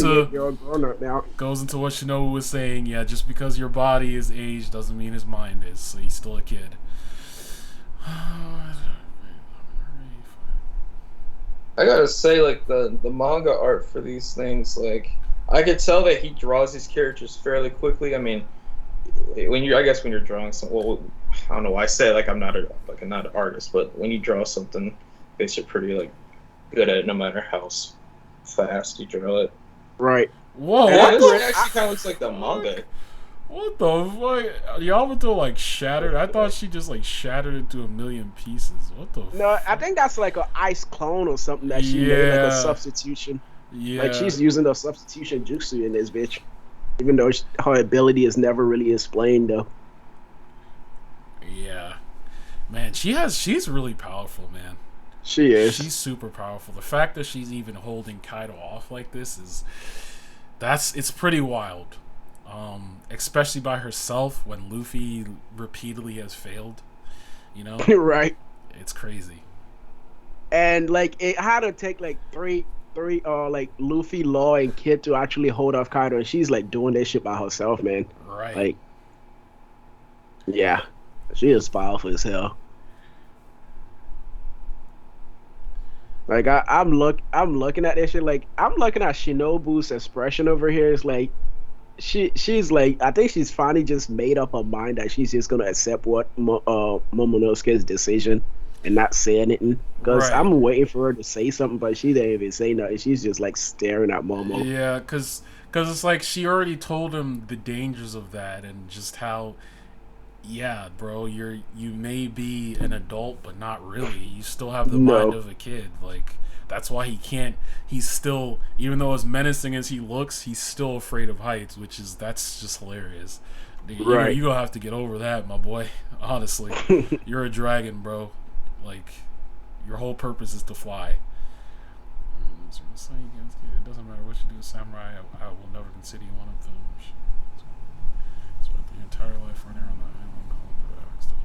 Shinobu was saying. Yeah, just because your body is aged doesn't mean his mind is. So he's still a kid. I gotta say, like the manga art for these things, like I could tell that he draws these characters fairly quickly. I mean, I guess when you're drawing some, well, I don't know why I say like I'm not an artist, but when you draw something, I guess you're pretty like good at it, no matter how fast you draw it. Right. Whoa, And Yeah, I what this shit the agree. actually kind of looks like the fuck? manga. What the fuck? Yamato like shattered. I thought she just like shattered into a million pieces. What the No, I fuck? think that's like a ice clone or something that she made, like a Yeah, substitution. Like yeah, she's using the substitution jutsu in this bitch, even though her ability is never really explained though. yeah. Man, she's really powerful, man. She is. She's super powerful. The fact that she's even holding Kaido off like this it's pretty wild. Especially by herself when Luffy repeatedly has failed. You know, Right. it's crazy. And like it had to take like three like Luffy, Law, and Kid to actually hold off Kaido, and she's like doing this shit by herself, man. Right. Like, yeah, she is powerful as hell. Like I'm looking at this shit. Like I'm looking at Shinobu's expression over here. It's like she's like I think she's finally just made up her mind that she's just gonna accept what Momonosuke's decision and not say anything. Because Right. I'm waiting for her to say something, but she didn't even say nothing. She's just like staring at Momo. Yeah, cause it's like she already told him the dangers of that and just how, yeah, bro, you may be an adult but not really. You still have the mind No, of a kid. Like that's why he can't. He's still, even though as menacing as he looks, he's still afraid of heights, that's just hilarious. right. You gonna have to get over that, my boy. Honestly, you're a dragon, bro. Like your whole purpose is to fly. It doesn't matter what you do, samurai. I will never consider you one of them. Spent the entire life running around the island calling for Alex to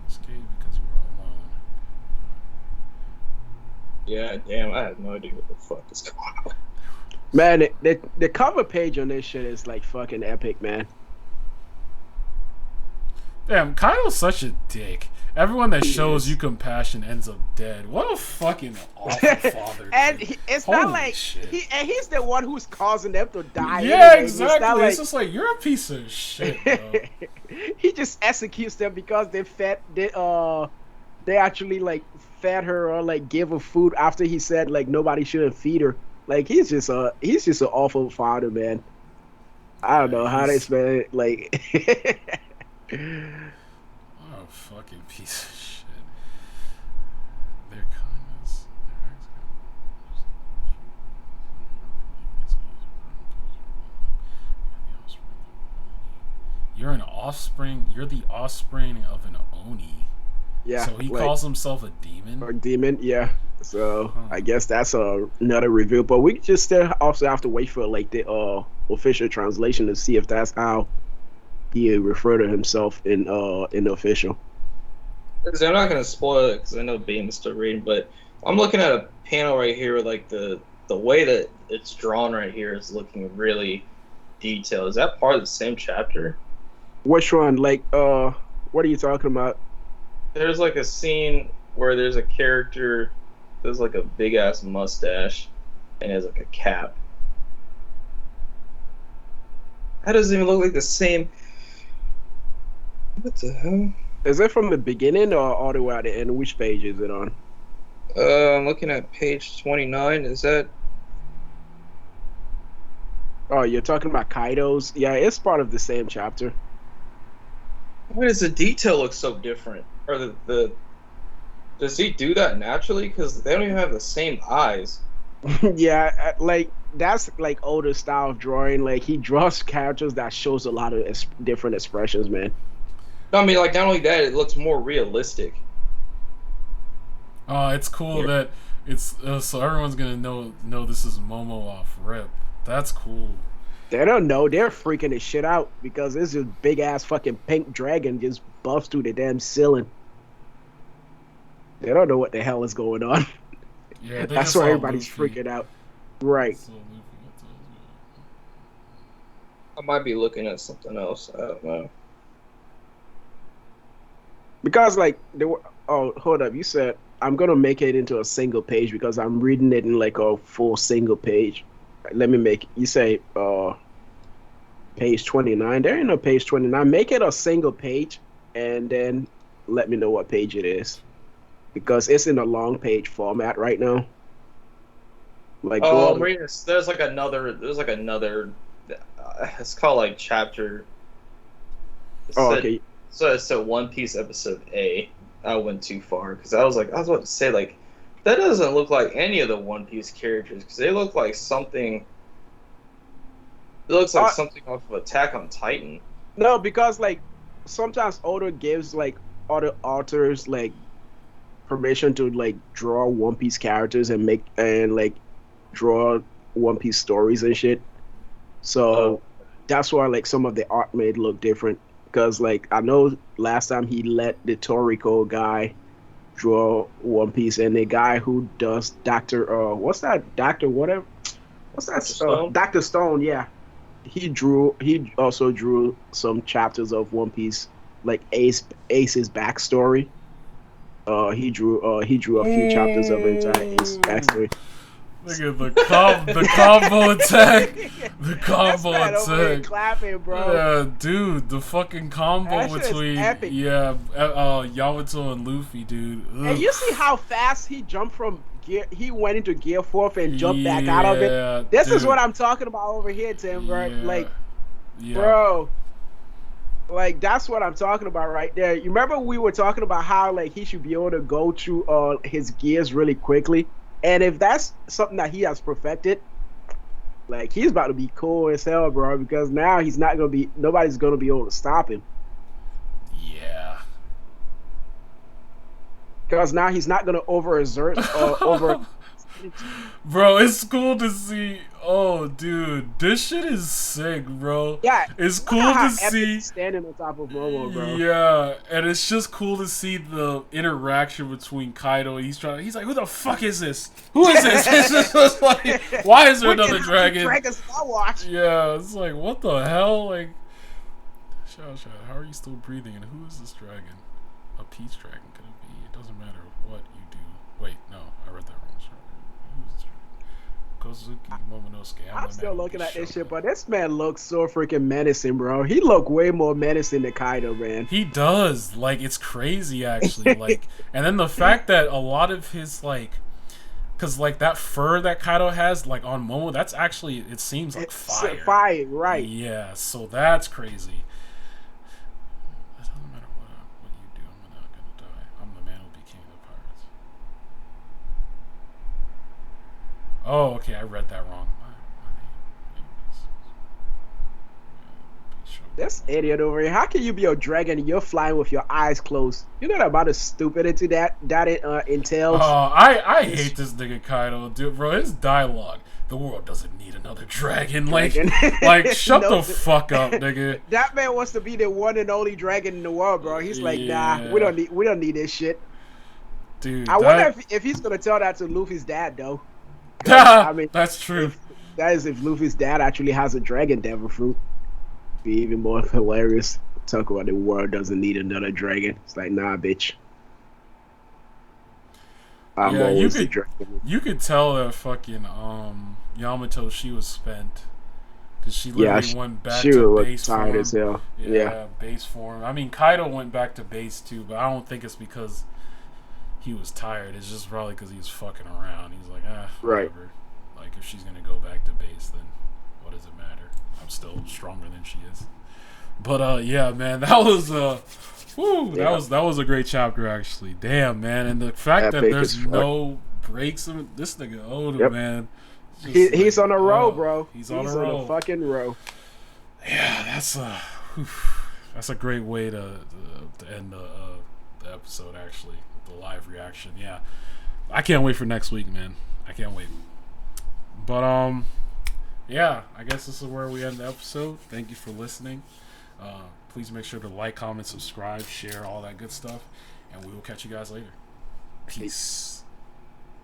escape because we were all alone. Yeah, damn, I have no idea what the fuck is going on. Man, the cover page on this shit is like fucking epic, man. Damn, Kaido's such a dick. Everyone that He shows is. you compassion ends up dead. What a fucking awful father, And dude. it's Holy not like shit. he's the one who's causing them to die. Yeah, Anyway. It's exactly. not It's like just like you're a piece of shit, bro. he just executes them because they actually like fed her or like gave her food after he said like nobody shouldn't feed her. Like he's just an awful father, man. I don't Yeah, know how to he's explain it. Like what a fucking piece of shit. Their kindness, their acts You're an offspring. You're the offspring of an Oni. yeah, So he like calls himself a demon. or demon, yeah. So Huh. I guess that's another review, but we just still also have to wait for like the official translation to see if that's how he refer to himself in the official. I'm not gonna spoil it because I know Beam is still reading, but I'm looking at a panel right here where like the way that it's drawn right here is looking really detailed. Is that part of the same chapter? Which one? Like what are you talking about? There's like a scene where there's a character there's like a big ass mustache and has like a cap. That doesn't even look like the same. What the hell? Is it from the beginning or all the way at the end? Which page is it on? I'm looking at page 29. Is that? Oh, you're talking about Kaido's? Yeah, it's part of the same chapter. Why does the detail look so different? Or the does he do that naturally? Because they don't even have the same eyes. Yeah, like that's like older style of drawing. Like he draws characters that shows a lot of different expressions, man. No, I mean, like not only that, it looks more realistic. It's cool Yeah. that it's so everyone's gonna know this is Momo off rip. That's cool. They don't know. They're freaking this shit out because this is big ass fucking pink dragon just buffs through the damn ceiling. They don't know what the hell is going on. Yeah, they That's just why saw everybody's Luffy. freaking out. Right. So Luffy, that's all I might be looking at something else. I don't know. Because like they were oh hold up, you said I'm gonna make it into a single page because I'm reading it in like a full single page. Let me make you say page 29. There ain't no page 29. Make it a single page and then let me know what page it is because it's in a long page format right now. Like Oh, I'm reading this. There's like another. It's called like chapter. okay. So it's a One Piece episode A. I went too far because I was about to say like, that doesn't look like any of the One Piece characters because they look like something. It looks like something off of Attack on Titan. No, because like sometimes Oda gives like other authors like permission to like draw One Piece characters and make and like draw One Piece stories and shit. So that's why like some of the art made look different. Because like I know last time he let the Toriko guy draw One Piece, and the guy who does Doctor what's that Doctor whatever what's that Stone? Doctor Stone, yeah. He also drew some chapters of One Piece, like Ace's backstory. He drew a few chapters of entire Ace backstory. Look at the combo attack. The combo attack. Clapping, bro. Yeah, dude, the fucking combo between Yamato and Luffy, dude. Ugh. And you see how fast he jumped from gear. He went into gear 4 and jumped back out of it. This is what I'm talking about over here, Tim, bro. Like, bro. Like, that's what I'm talking about right there. You remember we were talking about how like he should be able to go through his gears really quickly. And if that's something that he has perfected, like he's about to be cool as hell, bro. Because now nobody's gonna be able to stop him. Yeah. Because now he's not gonna overexert over. Bro, it's cool to see. Oh, dude, this shit is sick, bro. Yeah, it's cool to see standing on top of Momo, bro. Yeah, and it's just cool to see the interaction between Kaido. He's like, "Who the fuck is this? Who is this?" It's just like, why is there another dragon? Yeah, it's like, what the hell? Like, shout, how are you still breathing? And who is this dragon? A peach dragon could it be? It doesn't matter what you do. Wait, no, I read that wrong. I'm still looking at this shit, but this man looks so freaking menacing, bro. He look way more menacing than Kaido, man. He does. Like, it's crazy, actually. Like, and then the fact that a lot of his, like, because, like, that fur that Kaido has, like, on Momo, that's actually, it seems like fire. Fire, right. Yeah, so that's crazy. It doesn't matter what you do, I'm not going to die. I'm the man who became the pirates. Oh, okay, I read that wrong. This idiot over here. How can you be a dragon and you're flying with your eyes closed? You know about the stupidity that entails? Oh, I hate this nigga Kaido, dude, bro. His dialogue. The world doesn't need another dragon. Like shut the fuck up, nigga. That man wants to be the one and only dragon in the world, bro. He's like, nah, we don't need this shit. Dude, I wonder if he's gonna tell that to Luffy's dad though. I mean, that's true. That is if Luffy's dad actually has a dragon devil fruit. Be even more hilarious. Talk about the world doesn't need another dragon. It's like, nah, bitch. I'm always the dragon. You could tell that fucking Yamato, she was spent because she literally went back to base tired form. As hell. Yeah, base form. I mean, Kaido went back to base too, but I don't think it's because he was tired. It's just probably because he was fucking around. He's like, whatever. Right. Like, if she's gonna go back to base, then what does it matter? I'm still stronger than she is. But yeah, man, that was that was a great chapter actually. Damn, man, and the fact that there's no breaks in this nigga Oda, man. He's on a row, bro. He's on a fucking row. Yeah, that's a great way to end the episode actually. The live reaction. Yeah. I can't wait for next week, man. I can't wait. But yeah, I guess this is where we end the episode. Thank you for listening. Please make sure to like, comment, subscribe, share, all that good stuff. And we will catch you guys later. Peace.